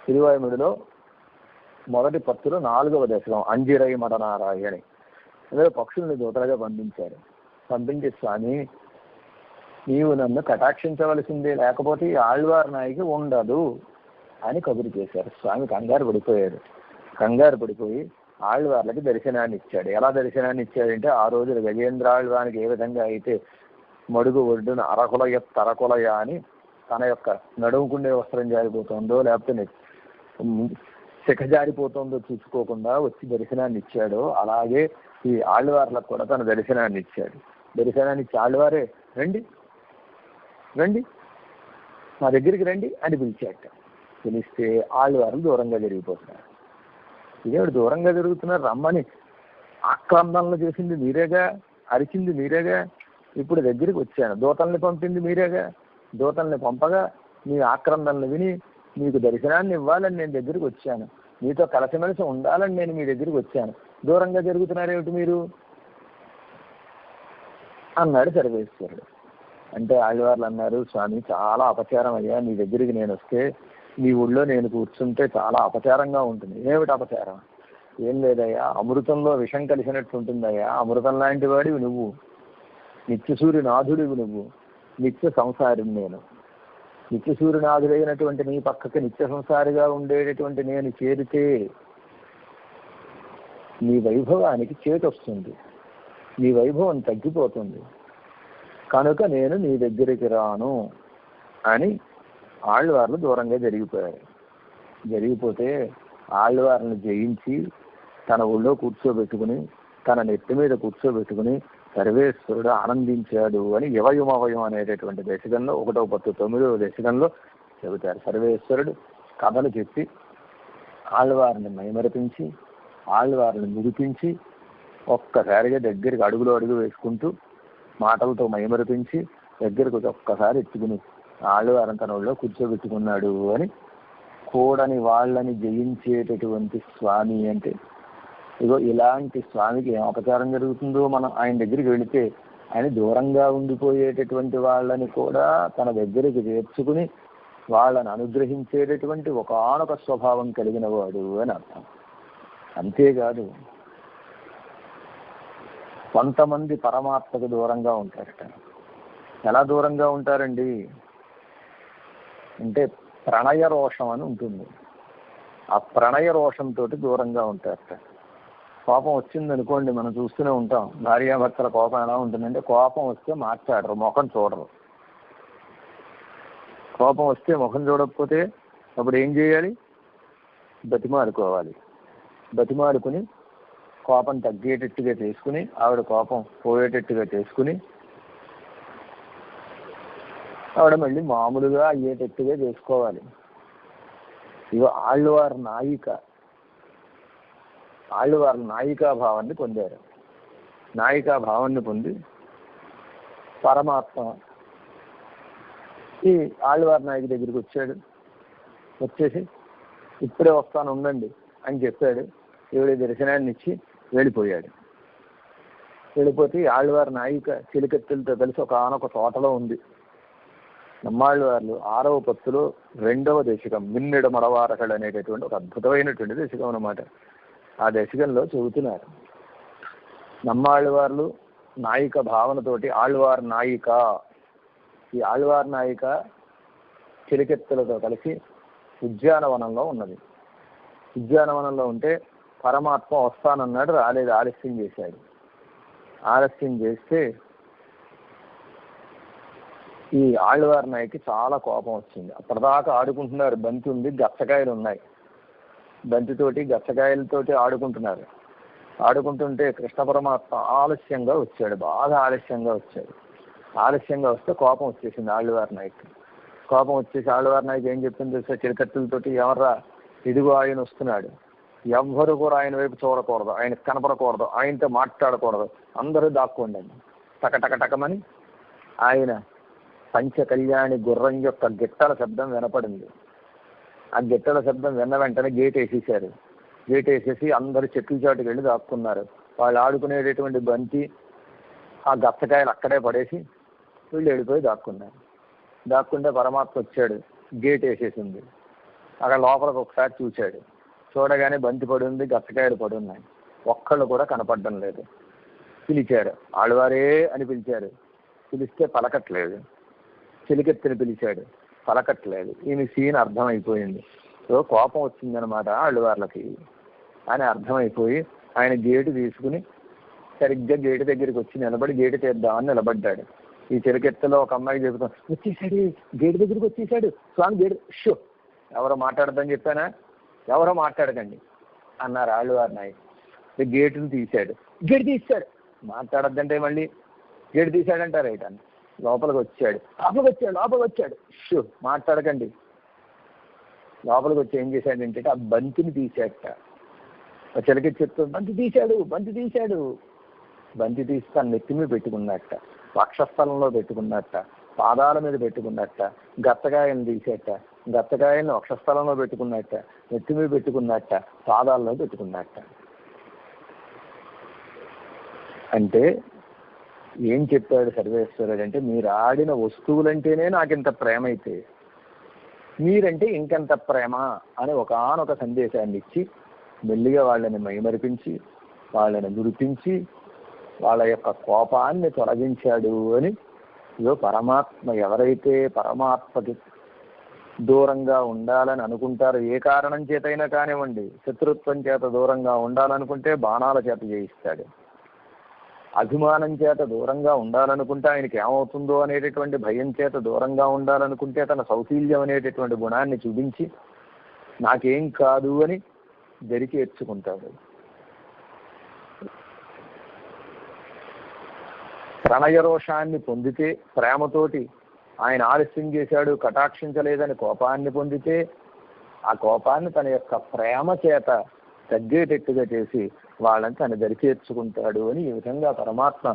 తిరువాయుముడిలో మొదటి పత్తులు 4వ దశకం అంజిరై మడనారాయణి అదే పక్షుల్ని దూతలుగా పంపించారు. పంపించి, స్వామి నీవు నన్ను కటాక్షించవలసిందే, లేకపోతే ఈ ఆళ్వార్ నాయకి ఉండదు అని కబురు చేశారు. స్వామి కంగారు పడిపోయాడు. కంగారు పడిపోయి ఆళ్వార్లకి దర్శనాన్ని ఇచ్చాడు. ఎలా దర్శనాన్ని ఇచ్చాడంటే, ఆ రోజున గజేంద్రాళ్వానికి ఏ విధంగా అయితే మడుగు ఒడ్డున అరకులయ తరకులయ అని తన యొక్క నడుముకుండే వస్త్రం జారిపోతుందో లేకపోతే శిఖ జారిపోతుందో చూసుకోకుండా వచ్చి దర్శనాన్ని ఇచ్చాడో, అలాగే ఈ ఆళ్వార్లకు కూడా తన దర్శనాన్ని ఇచ్చాడు. దర్శనాన్ని ఇచ్చి ఆళ్వారే రండి రండి మా దగ్గరికి రండి అని పిలిచాట. పిలిస్తే ఆళ్వారు దూరంగా జరిగిపోతున్నారు. ఇదేవిడు దూరంగా జరుగుతున్నారు, రమ్మని ఆక్రందనలు చేసింది మీరేగా, అరిచింది మీరేగా, ఇప్పుడు దగ్గరికి వచ్చాను, దూతల్ని పంపింది మీరేగా, దూతల్ని పంపగా మీ ఆక్రందనలు విని మీకు దర్శనాన్ని ఇవ్వాలని నేను దగ్గరికి వచ్చాను, మీతో కలిసిమెలిసి ఉండాలని నేను మీ దగ్గరికి వచ్చాను, దూరంగా జరుగుతున్నారేమిటి మీరు అన్నాడు సర్వేశ్వరుడు. అంటే ఆళ్వార్లు అన్నారు, స్వామి చాలా అపచారం అయ్యా, నీ దగ్గరికి నేను వస్తే నీ ఊళ్ళో నేను కూర్చుంటే చాలా అపచారంగా ఉంటుంది. ఏమిటి అపచారం? ఏం లేదయ్యా, అమృతంలో విషం కలిసినట్టు ఉంటుందయ్యా, అమృతం లాంటి వాడివి నువ్వు, నిత్య సూర్యనాథుడివి నువ్వు, నిత్య సంసారిని నేను. నిత్య సూర్యనాథుడైనటువంటి నీ పక్కకి నిత్య సంసారిగా ఉండేటటువంటి నేను చేరితే నీ వైభవానికి చేటు వస్తుంది, నీ వైభవం తగ్గిపోతుంది, కనుక నేను నీ దగ్గరికి రాను అని ఆళ్వార్లు దూరంగా జరిగిపోయారు. జరిగిపోతే ఆళ్వార్లను జయించి తన ఒళ్ళో కూర్చోబెట్టుకుని తన నెత్తి మీద కూర్చోబెట్టుకుని సర్వేశ్వరుడు ఆనందించాడు అని యువయుమవయం అనేటటువంటి దశకంలో 1వ పత్తు 9వ దశకంలో చెబుతారు. సర్వేశ్వరుడు కథలు చెప్పి ఆళ్వారిని మైమరిపించి ఆళ్వారిని ముడిపించి ఒక్కసారిగా దగ్గరికి అడుగులో అడుగు వేసుకుంటూ మాటలతో మైమరిపించి దగ్గరకు ఒక్కసారి ఎత్తుకుని ఆళ్వారిని తన ఒళ్ళో కూర్చోబెట్టుకున్నాడు అని కూడని వాళ్ళని జయించేటటువంటి స్వామి అంటే, ఇగో ఇలాంటి స్వామికి ఏం అపచారం జరుగుతుందో మనం ఆయన దగ్గరికి వెళితే ఆయన దూరంగా ఉండిపోయేటటువంటి వాళ్ళని కూడా తన దగ్గరికి చేర్చుకుని వాళ్ళని అనుగ్రహించేటటువంటి ఒకానొక స్వభావం కలిగిన వాడు అని అర్థం. అంతేకాదు, కొంతమంది పరమాత్మకు దూరంగా ఉంటారట. ఎలా దూరంగా ఉంటారండి అంటే, ప్రణయ రోషం అని ఉంటుంది. ఆ ప్రణయ రోషంతో దూరంగా ఉంటారట. కోపం వచ్చిందనుకోండి, మనం చూస్తూనే ఉంటాం, భార్యాభర్తల కోపం ఎలా ఉంటుందంటే, కోపం వస్తే మాట్లాడరు, ముఖం చూడరు. కోపం వస్తే ముఖం చూడకపోతే అప్పుడు ఏం చేయాలి? బతిమాలుకోవాలి. బతిమాలుకుని కోపం తగ్గేటట్టుగా చేసుకుని, ఆవిడ కోపం పోయేటట్టుగా చేసుకుని, ఆవిడ మళ్ళీ మామూలుగా అయ్యేటట్టుగా చేసుకోవాలి. ఇవి ఆళ్ళవారి నాయికా భావాన్ని పొందారు. నాయికా భావాన్ని పొంది పరమాత్మ ఈ ఆళ్ళవారి నాయకు దగ్గరికి వచ్చాడు. వచ్చేసి ఇప్పుడే వస్తాను ఉండండి అని చెప్పాడు. ఈవిడ దర్శనాన్ని ఇచ్చి వెళ్ళిపోయాడు. వెళ్ళిపోతే ఆళ్ళవారి నాయిక చిలికెత్తులతో కలిసి ఒకనొక తోటలో ఉంది. నమ్మాళ్ళవార్లు 6వ పత్తులో 2వ దశకం మిన్నెడ మడవారకడు అనేటటువంటి ఒక అద్భుతమైనటువంటి దశకం అన్నమాట. ఆ దశకంలో చెబుతున్నారు, నమ్మాళ్ళవార్లు నాయిక భావనతోటి ఆళ్ళవారి నాయిక, ఈ ఆళ్ళవారి నాయిక చిలికెత్తులతో కలిసి ఉద్యానవనంలో ఉన్నది. ఉద్యానవనంలో ఉంటే పరమాత్మ వస్తానన్నాడు, రాలేదు, ఆలస్యం చేశాడు. ఆలస్యం చేస్తే ఈ ఆళ్ళవారి నాయకి చాలా కోపం వచ్చింది. అప్పటిదాకా ఆడుకుంటున్నారు, బంతి ఉంది, గచ్చకాయలు ఉన్నాయి, బంతితోటి గచ్చకాయలతోటి ఆడుకుంటున్నారు. ఆడుకుంటుంటే కృష్ణ పరమాత్మ ఆలస్యంగా వచ్చాడు, బాగా ఆలస్యంగా వచ్చాడు. ఆలస్యంగా వస్తే కోపం వచ్చేసింది ఆళ్ళవారి నాయకి. కోపం వచ్చేసి ఆళ్ళవారి నాయకి ఏం చెప్పింది తెలుసా, చిరకత్తులతోటి, ఎవర్రా, ఇదిగో ఆయన వస్తున్నాడు, ఎవ్వరు కూడా ఆయన వైపు చూడకూడదు, ఆయనకు కనపడకూడదు, ఆయనతో మాట్లాడకూడదు, అందరూ దాక్కోండి. టకటకటకమని ఆయన పంచకళ్యాణి గుర్రం యొక్క గిట్టల శబ్దం వినపడింది. ఆ గిట్టల శబ్దం విన్న వెంటనే గేట్ వేసేసారు. గేట్ వేసేసి అందరూ చెట్ల చాటుకు వెళ్ళి దాక్కున్నారు. వాళ్ళు ఆడుకునేటటువంటి బంతి, ఆ గచ్చకాయలు అక్కడే పడేసి వీళ్ళు వెళ్ళిపోయి దాక్కున్నారు. దాక్కుంటే పరమాత్మ వచ్చాడు, గేట్ వేసేసింది. అక్కడ లోపలికి ఒకసారి చూశాడు. చూడగానే బంతి పడి ఉంది, గచ్చకాయలు పడి ఉన్నాయి, ఒక్కళ్ళు కూడా కనపడడం లేదు. పిలిచారు, ఆళ్ళవారే అని పిలిచారు. పిలిస్తే పలకట్లేదు. చిలికెత్తిని పిలిచాడు, పలకట్లేదు. ఈయన సీన్ అర్థమైపోయింది. సో కోపం వచ్చిందనమాట ఆళ్ళవార్లకి అని అర్థమైపోయి ఆయన గేటు తీసుకుని సరిగ్గా గేటు దగ్గరికి వచ్చి నిలబడి గేటు తీద్దామని నిలబడ్డాడు. ఈ చిలికెత్తలో ఒక అమ్మాయి చెబుతాం, వచ్చేసాడు, గేటు దగ్గరికి వచ్చేసాడు స్వామి, గేటు షో, ఎవరో మాట్లాడద్దని చెప్పానా, ఎవరో మాట్లాడకండి అన్నారు ఆళ్ళవారి నాయకు. గేటును తీశాడు, గేటు తీశాడు, మాట్లాడద్దంటే మళ్ళీ గేటు తీశాడంటారు రైట్. లోపలికి వచ్చాడు, లోపలికి వచ్చాడు, షూ, మాట్లాడకండి. లోపలికి వచ్చి ఏం చేశాడంటే ఆ బంతిని తీశాట. చిలకి చెప్తూ బంతి తీశాడు. బంతి తీసి తన నెత్తి మీద పెట్టుకున్నట్ట, వక్షస్థలంలో పెట్టుకున్నట్ట, పాదాల మీద పెట్టుకున్నట్ట, గచ్చకాయలను తీసేట, గచ్చకాయలను వక్షస్థలంలో పెట్టుకున్నట్ట, నెత్తి మీద పెట్టుకున్నట్ట, పాదాల్లో పెట్టుకున్నట్ట. అంటే ఏం చెప్పాడు సర్వేశ్వరుడు అంటే, మీరు ఆడిన వస్తువులంటేనే నాకింత ప్రేమ అయితే మీరంటే ఇంకెంత ప్రేమ అని ఒకానొక సందేశాన్ని ఇచ్చి మెల్లిగా వాళ్ళని మైమరిపించి వాళ్ళని గుర్తించి వాళ్ళ యొక్క కోపాన్ని తొలగించాడు అని. ఇదో పరమాత్మ, ఎవరైతే పరమాత్మకి దూరంగా ఉండాలని అనుకుంటారో, ఏ కారణం చేతైనా కానివ్వండి, శత్రుత్వం చేత దూరంగా ఉండాలనుకుంటే బాణాల చేత జయిస్తాడు. అభిమానం చేత దూరంగా ఉండాలనుకుంటే ఆయనకి ఏమవుతుందో అనేటటువంటి భయం చేత దూరంగా ఉండాలనుకుంటే తన సౌశీల్యం అనేటటువంటి గుణాన్ని చూపించి నాకేం కాదు అని దరిచేర్చుకుంటాడు. ప్రణయరోషాన్ని పొందితే, ప్రేమతోటి ఆయన ఆలస్యం చేశాడు, కటాక్షించలేదని కోపాన్ని పొందితే, ఆ కోపాన్ని తన యొక్క ప్రేమ చేత తగ్గేటట్టుగా చేసి వాళ్ళని తన దరిచేర్చుకుంటాడు అని. ఈ విధంగా పరమాత్మ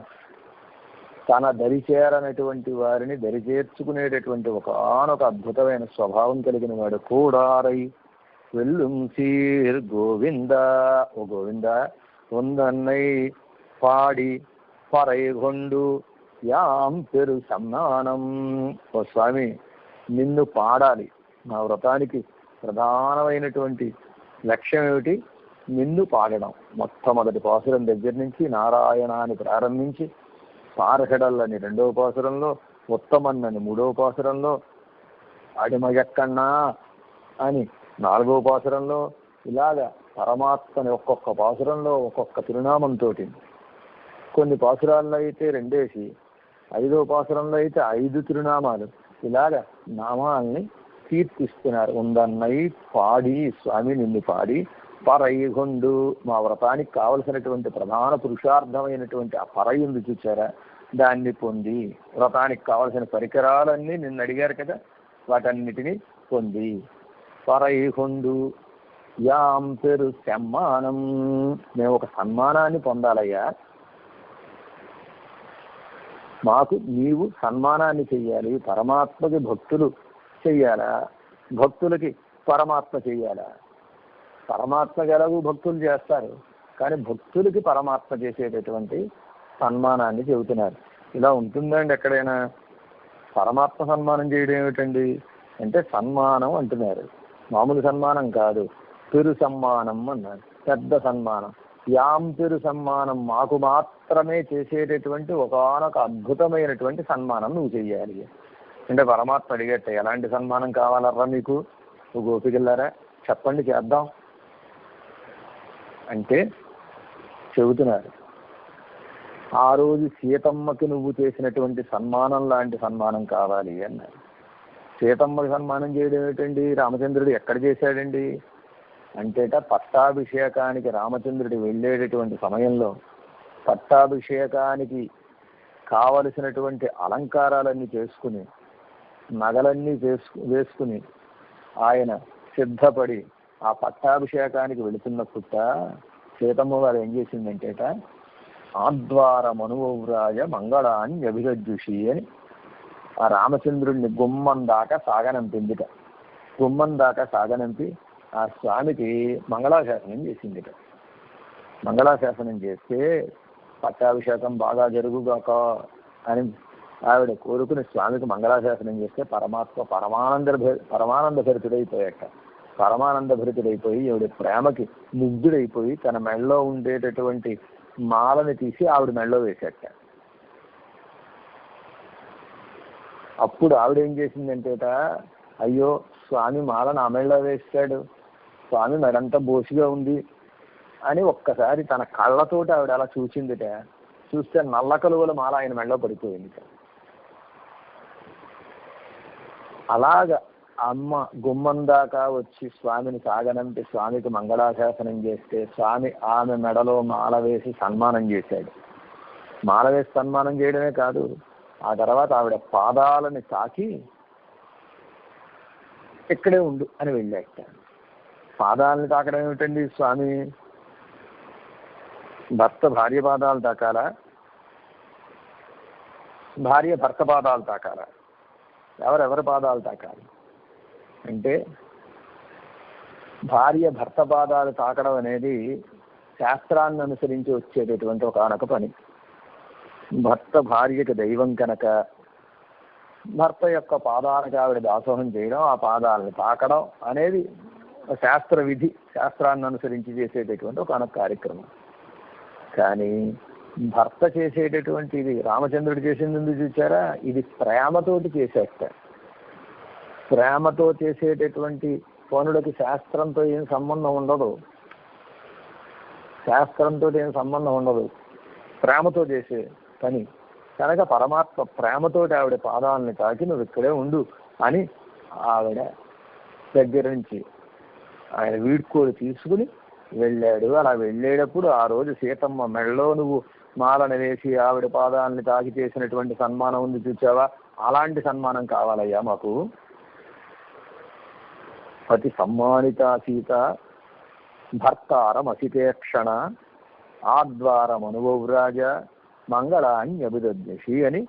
తన దరిచేరనటువంటి వారిని దరిచేర్చుకునేటటువంటి ఒకనొక అద్భుతమైన స్వభావం కలిగిన వాడు. కూడారై వెల్లుం సీర్ గోవింద, ఓ గోవింద, ఉందన్నై పాడి పరైగొండు యాం పెరు సమ్మానం. ఓ స్వామి, నిన్ను పాడాలి. నా వ్రతానికి ప్రధానమైనటువంటి లక్ష్యం ఏమిటి? నిన్ను పాడడం. మొట్టమొదటి పాసురం దగ్గర నుంచి నారాయణ అని ప్రారంభించి, పారహెడల్లని 2వ పాసురంలో, ఉత్తమన్నని 3వ పాసురంలో, అడిమయక్కన్నా అని 4వ పాసురంలో, ఇలాగా పరమాత్మని ఒక్కొక్క పాసురంలో ఒక్కొక్క తిరునామంతో, కొన్ని పాసురాల్లో అయితే 2 5వ పాసురంలో అయితే 5 తిరునామాలు, ఇలాగా నామాల్ని కీర్తిస్తున్నారు. ఉందన్నై పాడి, స్వామి నిన్ను పాడి పరైహొండు, మా వ్రతానికి కావలసినటువంటి ప్రధాన పురుషార్థమైనటువంటి ఆ పరై ఉంది చూచారా, దాన్ని పొంది, వ్రతానికి కావలసిన పరికరాలన్నీ నిన్ను అడిగారు కదా, వాటన్నిటినీ పొంది. పరైహొండు యాం పెరు సమ్మానం, మేము ఒక సన్మానాన్ని పొందాలయ్యా, మాకు నీవు సన్మానాన్ని చెయ్యాలి. పరమాత్మకి భక్తులు చెయ్యాలా, భక్తులకి పరమాత్మ చెయ్యాలా? పరమాత్మకి ఎలాగూ భక్తులు చేస్తారు, కానీ భక్తులకి పరమాత్మ చేసేటటువంటి సన్మానాన్ని చెబుతున్నారు. ఇలా ఉంటుందండి ఎక్కడైనా? పరమాత్మ సన్మానం చేయడం ఏమిటండి అంటే సన్మానం అంటున్నారు, మామూలు సన్మానం కాదు, పెరు సన్మానం అన్నారు, పెద్ద సన్మానం. యాం పెరు సన్మానం, మాకు మాత్రమే చేసేటటువంటి ఒకానొక అద్భుతమైనటువంటి సన్మానం నువ్వు చెయ్యాలి అంటే పరమాత్మ అడిగట్ట, ఎలాంటి సన్మానం కావాలర్రా మీకు, గోపికల్లారా చెప్పండి చేద్దాం అంటే చెబుతున్నారు. ఆ రోజు సీతమ్మకి నువ్వు చేసినటువంటి సన్మానం లాంటి సన్మానం కావాలి అన్నారు. సీతమ్మకి సన్మానం చేయడం ఏమిటండి, రామచంద్రుడు ఎక్కడ చేశాడండి అంటేట, పట్టాభిషేకానికి రామచంద్రుడు వెళ్ళేటటువంటి సమయంలో పట్టాభిషేకానికి కావలసినటువంటి అలంకారాలన్నీ చేసుకుని, నగలన్నీ వేసుకుని ఆయన సిద్ధపడి ఆ పట్టాభిషేకానికి వెళుతున్నప్పుట సీతమ్మ వారు ఏం చేసిందంటేట, ఆద్వార మనువ్రాజ మంగళాన్ని అభిగజ్జుషి అని ఆ రామచంద్రుడిని గుమ్మం దాకా సాగనంపిందిట. గుమ్మం దాకా సాగనంపి ఆ స్వామికి మంగళాశాసనం చేసిందిట. మంగళాశాసనం చేస్తే పట్టాభిషేకం బాగా జరుగుగాక అని ఆవిడ కోరుకుని స్వామికి మంగళాశాసనం చేస్తే పరమాత్మ పరమానంద భరితుడైపోయాట. పరమానంద భరితుడైపోయి ఆవిడ ప్రేమకి ముగ్ధుడైపోయి తన మెళ్ళలో ఉండేటటువంటి మాలని తీసి ఆవిడ మెళ్ళలో వేసేట. అప్పుడు ఆవిడ ఏం చేసిందంటేట, అయ్యో స్వామి మాల నా మెళ్ళలో వేస్తాడు, స్వామి మెడంతా బోసిగా ఉంది అని ఒక్కసారి తన కళ్ళతోటి ఆవిడ అలా చూసిందిట. చూస్తే నల్ల కలువల మాల ఆయన మెళ్ళలో పడిపోయింది. అలాగ అమ్మ గుమ్మం దాకా వచ్చి స్వామిని సాగనంపి స్వామికి మంగళాశాసనం చేస్తే స్వామి ఆమె మెడలో మాల వేసి సన్మానం చేశాడు. మాల వేసి సన్మానం చేయడమే కాదు, ఆ తర్వాత ఆవిడ పాదాలని తాకి ఇక్కడే ఉండు అని వెళ్ళాట. పాదాలని తాకడం ఏమిటండి, స్వామి భర్త భార్య పాదాలు తాకాలా, భార్య భర్త పాదాలు తాకాలా, ఎవరెవరి పాదాలు తాకాలి అంటే భార్య భర్త పాదాలు తాకడం అనేది శాస్త్రాన్ని అనుసరించి వచ్చేటటువంటి ఒకనొక పని. భర్త భార్యకి దైవం కనుక భర్త యొక్క పాదాలకు ఆవిడ దాసోహం చేయడం, ఆ పాదాలను తాకడం అనేది శాస్త్ర విధి, శాస్త్రాన్ని అనుసరించి చేసేటటువంటి ఒకనొక కార్యక్రమం. కానీ భర్త చేసేటటువంటిది రామచంద్రుడు చేసింది చూచారా, ఇది ప్రేమతోటి చేసేట. ప్రేమతో చేసేటటువంటి పనులకి శాస్త్రంతో ఏం సంబంధం ఉండదు, శాస్త్రంతో ఏం సంబంధం ఉండదు, ప్రేమతో చేసే పని కనుక పరమాత్మ ప్రేమతోటి ఆవిడ పాదాలని తాకి నువ్వు ఇక్కడే ఉండు అని ఆవిడ దగ్గర నుంచి ఆయన వీడ్కోలు తీసుకుని వెళ్ళాడు. అలా వెళ్ళేటప్పుడు ఆ రోజు సీతమ్మ మెళ్ళలో నువ్వు మాలను వేసి ఆవిడ పాదాలని తాకి చేసినటువంటి సన్మానం ఉంది చూచావా, అలాంటి సన్మానం కావాలయ్యా మాకు. పతి సమ్మానిత సీత భర్తారమసితేక్షణ ఆద్వారం అనుభవరాజ మంగళాన్యభిదద్యషి అని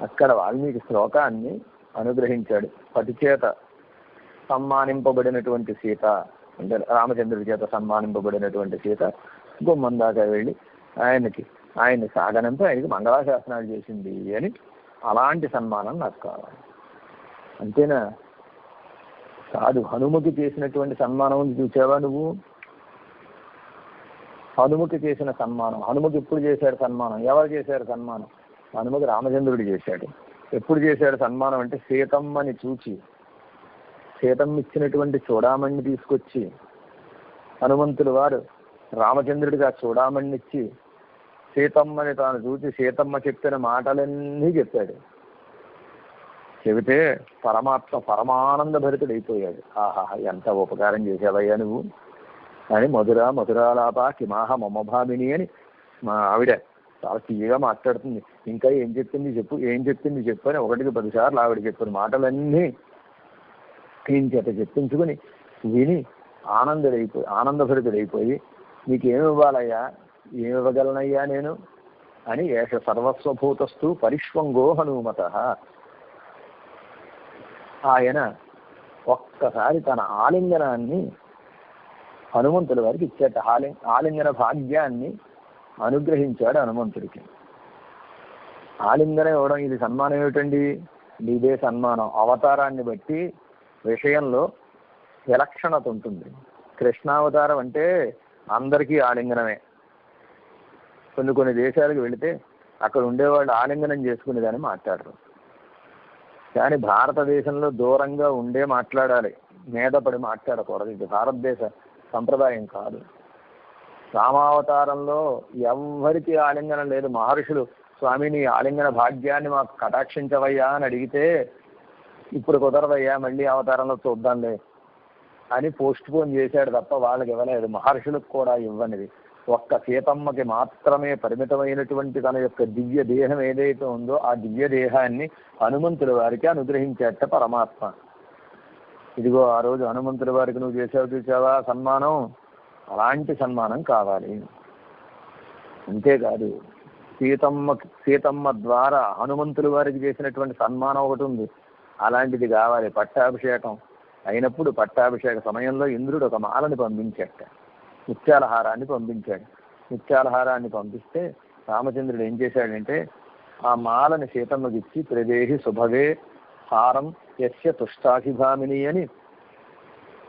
అక్కడ వాల్మీకి శ్లోకాన్ని అనుగ్రహించాడు. పతి చేత సన్మానింపబడినటువంటి సీత అంటే రామచంద్రుడి చేత సన్మానింపబడినటువంటి సీత గుమ్మం దాకా వెళ్ళి ఆయన్ని సాగనంతో ఆయనకి మంగళాశాసనాలు చేసింది అని, అలాంటి సన్మానం నాకు కావాలి. అంతేనా? కాదు, హనుమకి చేసినటువంటి సన్మానం ఉంది చూసావా నువ్వు, హనుమకి చేసిన సన్మానం. హనుమకి ఎప్పుడు చేశాడు సన్మానం, ఎవరు చేశారు సన్మానం? హనుమకి రామచంద్రుడు చేశాడు. ఎప్పుడు చేశాడు సన్మానం అంటే సీతమ్మని చూచి, సీతమ్మ ఇచ్చినటువంటి చూడామణిని తీసుకొచ్చి హనుమంతుల వారు రామచంద్రుడిగా చూడామణిని ఇచ్చి సీతమ్మని తాను చూసి సీతమ్మ చెప్పిన మాటలన్నీ చెప్పాడు. చెబితే పరమాత్మ పరమానంద భరితుడైపోయాడు. ఆహా, ఎంత ఉపకారం చేసావయ్యా నువ్వు అని మధురాలాప కిమాహ మమభామిని అని మా ఆవిడ చాలా తీయగా మాట్లాడుతుంది. ఇంకా ఏం చెప్పింది చెప్పు అని 1కి 10 సార్లు ఆవిడ చెప్పిన మాటలన్నీ ఈయన చేత చెప్పించుకుని విని ఆనందభరితుడైపోయి నీకేమి ఇవ్వాలయ్యా, ఏమి ఇవ్వగలనయ్యా నేను అని ఏష సర్వస్వభూతస్థు పరిష్వంగో హనుమత. ఆయన ఒక్కసారి తన ఆలింగనాన్ని హనుమంతుల వారికి ఇచ్చేట. ఆలింగన భాగ్యాన్ని అనుగ్రహించాడు హనుమంతుడికి. ఆలింగనం ఇవ్వడం ఇది సన్మానం ఏమిటండి? ఇదే సన్మానం. అవతారాన్ని బట్టి విషయంలో విలక్షణత ఉంటుంది. కృష్ణావతారం అంటే అందరికీ ఆలింగనమే. కొన్ని దేశాలకు వెళితే అక్కడ ఉండేవాళ్ళు ఆలింగనం చేసుకునేదని మాట్లాడరు. కానీ భారతదేశంలో దూరంగా ఉండే మాట్లాడాలి, మీద పడి మాట్లాడకూడదు. ఇది భారతదేశ సంప్రదాయం కాదు. రామావతారంలో ఎవ్వరికీ ఆలింగనం లేదు. మహర్షులు స్వామిని ఆలింగన భాగ్యాన్ని మాకు కటాక్షించవయ్యా అని అడిగితే ఇప్పుడు కుదరదయ్యా, మళ్ళీ అవతారంలో చూద్దాంలే అని పోస్ట్ పోన్ చేశాడు తప్ప వాళ్ళకి ఇవ్వలేదు. మహర్షులకు కూడా ఇవ్వనిది. ఒక్క సీతమ్మకి మాత్రమే పరిమితమైనటువంటి తన యొక్క దివ్య దేహం ఏదైతే ఉందో ఆ దివ్య దేహాన్ని హనుమంతుల వారికి అనుగ్రహించేట పరమాత్మ. ఇదిగో ఆ రోజు హనుమంతుల వారికి నువ్వు చూసావా సన్మానం, అలాంటి సన్మానం కావాలి. అంతేకాదు, సీతమ్మ ద్వారా హనుమంతుల వారికి చేసినటువంటి సన్మానం ఒకటి ఉంది, అలాంటిది కావాలి. పట్టాభిషేకం అయినప్పుడు పట్టాభిషేక సమయంలో ఇంద్రుడు ఒక మాలని పంపించాట, ముత్యాలహారాన్ని పంపించాడు. ముత్యాలహారాన్ని పంపిస్తే రామచంద్రుడు ఏం చేశాడంటే ఆ మాలని సీతమ్మకి ఇచ్చి ప్రదేహి శుభవే హారం యస్య తుష్టాభిభామిని అని,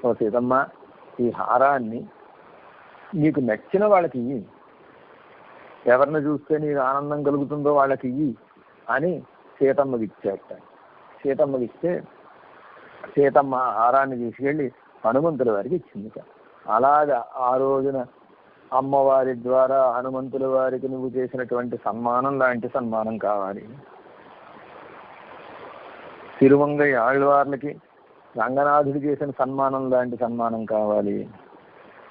ఓ సీతమ్మ ఈ హారాన్ని నీకు నచ్చిన వాళ్ళకి ఇయ్యి, ఎవరిని చూస్తే నీకు ఆనందం కలుగుతుందో వాళ్ళకి ఇయ్యి అని సీతమ్మకి ఇచ్చాట. సీతమ్మకి ఇస్తే సీతమ్మ హారాన్ని తీసుకెళ్ళి హనుమంతుల వారికి ఇచ్చింది. అలాగా ఆ రోజున అమ్మవారి ద్వారా హనుమంతుల వారికి నువ్వు చేసినటువంటి సన్మానం లాంటి సన్మానం కావాలి. తిరుమంగై ఆళ్వార్లకి రంగనాథుడు చేసిన సన్మానం లాంటి సన్మానం కావాలి.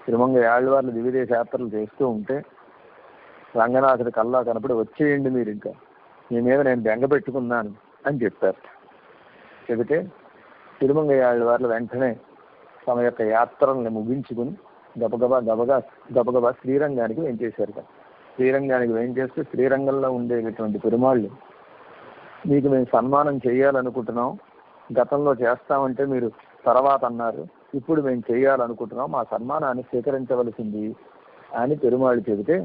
తిరుమంగై ఆళ్వార్లు దివ్యదేశ యాత్రలు చేస్తూ ఉంటే రంగనాథుడి కల్లా కనపడి వచ్చేయండి మీరు, ఇంకా మీ మీద నేను బెంగ పెట్టుకున్నాను అని చెప్పారు. చెబితే తిరుమంగై ఆళ్వార్లు వెంటనే తమ యొక్క యాత్రల్ని ముగించుకుని గబగబా శ్రీరంగానికి వేయించేశారు. శ్రీరంగానికి వేయించేస్తే శ్రీరంగంలో ఉండేటటువంటి పెరుమాళ్ళు మీకు మేము సన్మానం చేయాలనుకుంటున్నాం, గతంలో చేస్తామంటే మీరు తర్వాత అన్నారు, ఇప్పుడు మేము చేయాలనుకుంటున్నాం, మా సన్మానాన్ని స్వీకరించవలసింది అని పెరుమాళ్ళు చెబితే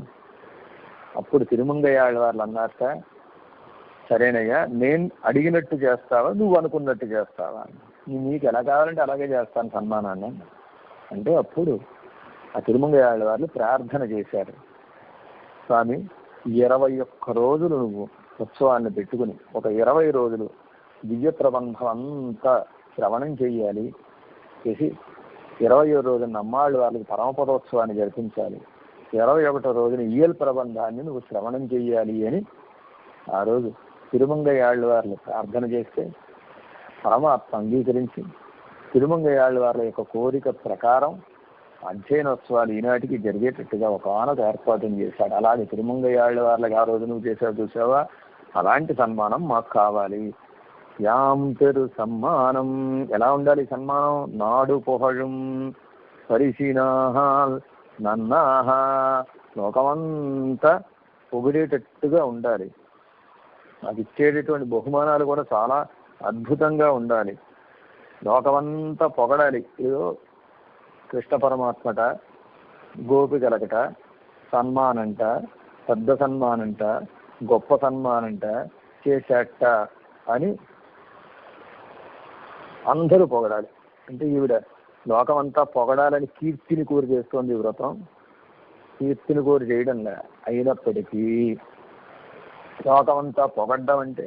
అప్పుడు తిరుమంగయ్య వాళ్ళు అన్నారట, సరేనయ్యా నేను అడిగినట్టు చేస్తావా నువ్వు అనుకున్నట్టు చేస్తావా, నీకు ఎలా కావాలంటే అలాగే చేస్తాను సన్మానాన్ని అంటే అప్పుడు ఆ తిరుమంగయ్య వాళ్ళు ప్రార్థన చేశారు. స్వామి 21 రోజులు నువ్వు ఉత్సవాన్ని పెట్టుకుని ఒక 20 రోజులు దివ్య ప్రబంధం అంతా శ్రవణం చెయ్యాలి, చేసి 21 రోజున నమ్మాళ్ళు వాళ్ళకి పరమపదోత్సవాన్ని జరిపించాలి, 21 రోజున ఈయల్ ప్రబంధాన్ని నువ్వు శ్రవణం చెయ్యాలి అని ఆ రోజు తిరుమంగయ్య వాళ్ళు ప్రార్థన చేస్తే పరమాత్మ అంగీకరించి తిరుమంగయ్య వాళ్ళ యొక్క కోరిక ప్రకారం అధ్యయనోత్సవాలు ఈనాటికి జరిగేటట్టుగా ఒకనొక ఏర్పాటుని చేశాడు. అలాగే తిరుమంగయ్య వాళ్ళకి ఆ రోజు నువ్వు చేసావు చూసావా, అలాంటి సన్మానం మాకు కావాలి. యాం పెరు సన్మానం ఎలా ఉండాలి? సన్మానం నాడు పొహళం పరిశీనాహాల్ నన్నాహ, లోకమంతా పొగిడేటట్టుగా ఉండాలి. అది ఇచ్చేటటువంటి బహుమానాలు కూడా చాలా అద్భుతంగా ఉండాలి, లోకమంతా పొగడాలి. ఏదో కృష్ణ పరమాత్మట గోపికలకట సన్మానంట, పెద్ద సన్మానంట, గొప్ప సన్మానంట చేసేట అని అందరూ పొగడాలి. అంటే ఈవిడ లోకమంతా పొగడాలని కీర్తిని కోరి చేస్తోంది ఈ వ్రతం. కీర్తిని కోరి చేయడంలా అయినప్పటికీ లోకమంతా పొగడ్డం అంటే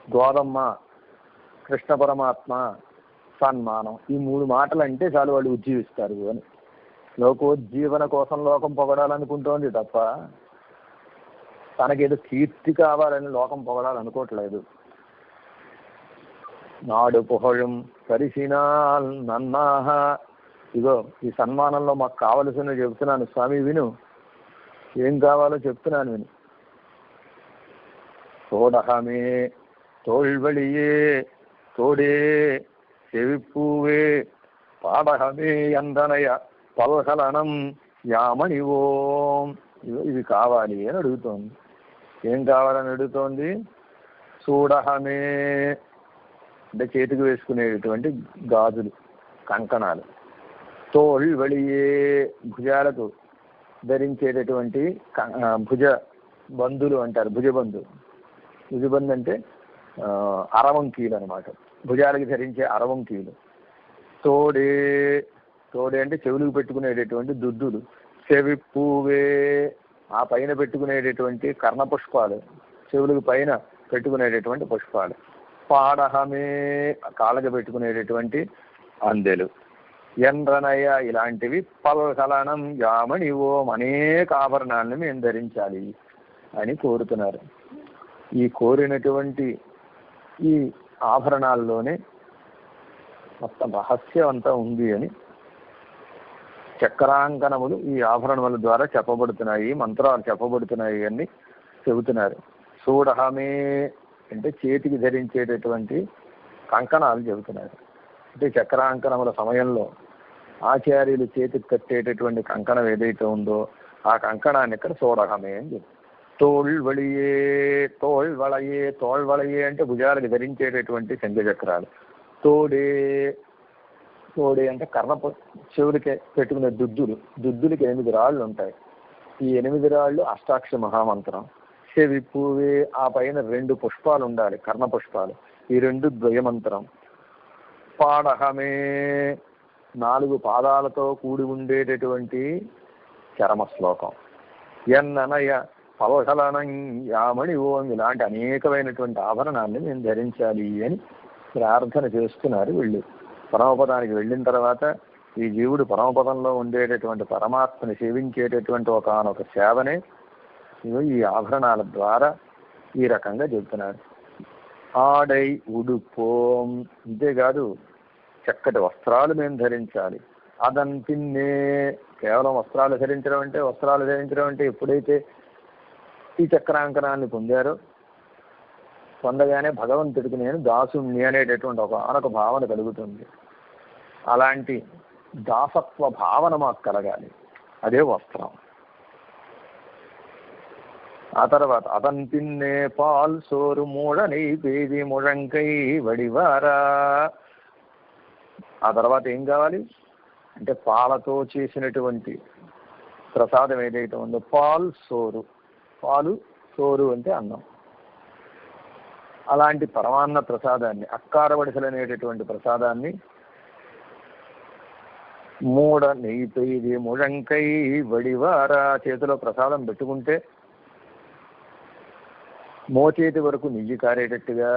గోదమ్మ, కృష్ణ పరమాత్మ, సన్మానం, ఈ 3 మాటలు అంటే చాలు వాళ్ళు ఉజ్జీవిస్తారు అని. లోకోజ్జీవన కోసం లోకం పొగడాలనుకుంటోంది తప్ప తనకేదో కీర్తి కావాలని లోకం పొగడాలనుకోవట్లేదు. నాడు పుహళం పరిసినాల్ నన్నాహ. ఇగో ఈ సన్మానంలో మాకు కావలసినవి చెప్తున్నాను స్వామి, విను. ఏం కావాలో చెప్తున్నాను విను. తోడహమే తోళ్వళియే తోడే చెవిప్పూవే పాడహమే ఎందనయ పల్హలనం యామణి ఓం. ఇవి కావాలి అని అడుగుతోంది. ఏం కావాలని అడుగుతోంది? చూడహమే అంటే చేతికి వేసుకునేటువంటి గాజులు, కంకణాలు. తోళ్వళియే భుజాలకు ధరించేటటువంటి భుజ బంధులు అంటారు, భుజబంధు. భుజబంధు అంటే అరవంకీలు అనమాట, భుజాలకి ధరించే అరవంకీలు. తోడే తోడే అంటే చెవులకు పెట్టుకునేటటువంటి దుద్దులు. చెవిప్పూవే ఆ పైన పెట్టుకునేటటువంటి కర్ణ పుష్పాలు, చెవులకు పైన పెట్టుకునేటటువంటి పుష్పాలు. పాడహమే కాళ్ళకి పెట్టుకునేటటువంటి అందెలు. ఎండ్రనయ ఇలాంటివి. పల్హలనం యామణి ఓం అనేక ఆభరణాలను మేము ధరించాలి అని కోరుతున్నారు. ఈ కోరినటువంటి ఈ ఆభరణాల్లోనే మొత్తం రహస్యం అంతా ఉంది అని చక్రాంకనములు ఈ ఆభరణముల ద్వారా చెప్పబడుతున్నాయి, మంత్రాలు చెప్పబడుతున్నాయి అని చెబుతున్నారు. చూడహమే అంటే చేతికి ధరించేటటువంటి కంకణాలు చెబుతున్నారు. అంటే చక్రాంకనముల సమయంలో ఆచార్యులు చేతికి కట్టేటటువంటి కంకణం ఏదైతే ఉందో ఆ కంకణాన్ని ఇక్కడ చూడహమే అని చెప్తారు. తోళ్వళియే తోళ్వళయే తోళ్వళయే అంటే భుజాలకు ధరించేటటువంటి శంఖచక్రాలు. తోడే తోడే అంటే చెవులకి పెట్టుకునే దుద్దులు. దుద్దులకి 8 రాళ్ళు ఉంటాయి. ఈ 8 రాళ్ళు అష్టాక్ష మహామంత్రం. చెవిప్పూవే ఆ పైన 2 పుష్పాలు ఉండాలి, కర్ణ పుష్పాలు. ఈ 2 ద్వయమంత్రం. పాడహమే 4 పాదాలతో కూడి ఉండేటటువంటి చరమ శ్లోకం. ఎన్ననయ పల్హలనం యామణి ఓం. ఇలాంటి అనేకమైనటువంటి ఆభరణాన్ని మేము ధరించాలి అని ప్రార్థన చేస్తున్నారు వీళ్ళు. పరమపదానికి వెళ్ళిన తర్వాత ఈ జీవుడు పరమపదంలో ఉండేటటువంటి పరమాత్మని సేవించేటటువంటి ఒకనొక సేవనే ఈ ఆభరణాల ద్వారా ఈ రకంగా చెబుతున్నారు. ఆడై ఉడుపోం అంతేకాదు చక్కటి వస్త్రాలు మేము ధరించాలి. అదన్ పిన్నే కేవలం వస్త్రాలు ధరించడం అంటే ఎప్పుడైతే ఈ చక్రాంకనాన్ని పొందారో పొందగానే భగవంతుడికి నేను దాసుణ్ణి అనేటటువంటి ఒక భావన కలుగుతుంది. అలాంటి దాసత్వ భావన మాకు కలగాలి, అదే వస్త్రం. ఆ తర్వాత అదన్ పిన్నే పాల్ సోరు మూడనై పేది ముழங்கை వడివారా. ఆ తర్వాత ఏం కావాలి అంటే పాలతో చేసినటువంటి ప్రసాదం ఏదైతే ఉందో పాల్ సోరు. పాలు సోరు అంటే అన్నం. అలాంటి పరమాన్న ప్రసాదాన్ని, అక్కార వడిసలు అనేటటువంటి ప్రసాదాన్ని మూడ నెయ్యి ముழங்கை వడివారా చేతిలో ప్రసాదం పెట్టుకుంటే మోచేతి వరకు నెయ్యి కారేటట్టుగా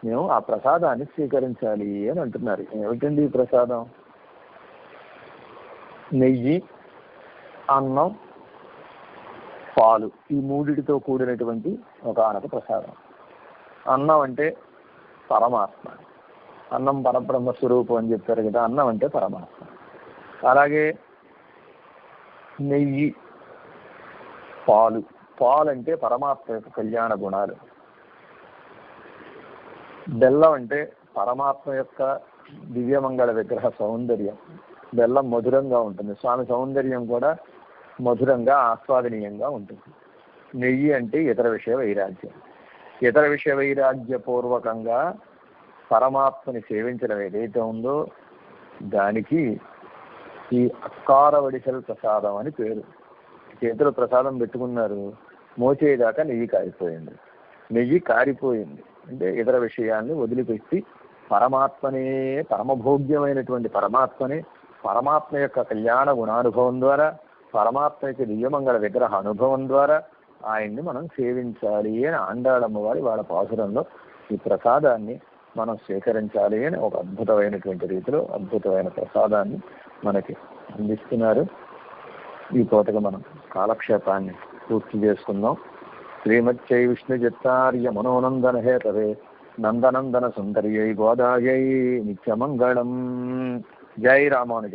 మేము ఆ ప్రసాదాన్ని స్వీకరించాలి అని అంటున్నారు. ఏమిటండి ఈ ప్రసాదం? నెయ్యి, అన్నం, పాలు, ఈ 3టితో కూడినటువంటి ఒకనొక ప్రసాదం. అన్నం అంటే పరమాత్మ, అన్నం పరబ్రహ్మ స్వరూపం అని చెప్పారు కదా, అన్నం అంటే పరమాత్మ. అలాగే నెయ్యి, పాలు అంటే పరమాత్మ యొక్క కళ్యాణ గుణాలు. బెల్లం అంటే పరమాత్మ యొక్క దివ్యమంగళ విగ్రహ సౌందర్యం. బెల్లం మధురంగా ఉంటుంది, స్వామి సౌందర్యం కూడా మధురంగా ఆస్వాదనీయంగా ఉంటుంది. నెయ్యి అంటే ఇతర విషయ వైరాగ్యం. ఇతర విషయ వైరాగ్య పూర్వకంగా పరమాత్మని సేవించడం ఏదైతే ఉందో దానికి ఈ అక్కార వడిసెల ప్రసాదం అని పేరు. చేతిలో ప్రసాదం పెట్టుకున్నారు, మోచేదాకా నెయ్యి కారిపోయింది. నెయ్యి కారిపోయింది అంటే ఇతర విషయాన్ని వదిలిపెట్టి పరమాత్మనే, పరమభోగ్యమైనటువంటి పరమాత్మనే, పరమాత్మ యొక్క కళ్యాణ గుణానుభవం ద్వారా, పరమాత్మ యొక్క దివ్యమంగళ విగ్రహ అనుభవం ద్వారా ఆయన్ని మనం సేవించాలి అని ఆండాళమ్మ వారి వాళ్ళ పాసురంలో ఈ ప్రసాదాన్ని మనం స్వీకరించాలి అని ఒక అద్భుతమైనటువంటి రీతిలో అద్భుతమైన ప్రసాదాన్ని మనకి అందిస్తున్నారు. ఈ పూటగా మనం కాలక్షేపాన్ని పూర్తి చేసుకుందాం. శ్రీమచ్చై విష్ణు జత్తార్య మనోనందన హేతవే నందనందన సుందర్యై గోదాయై నిత్యమంగళం. జై రామానుజ.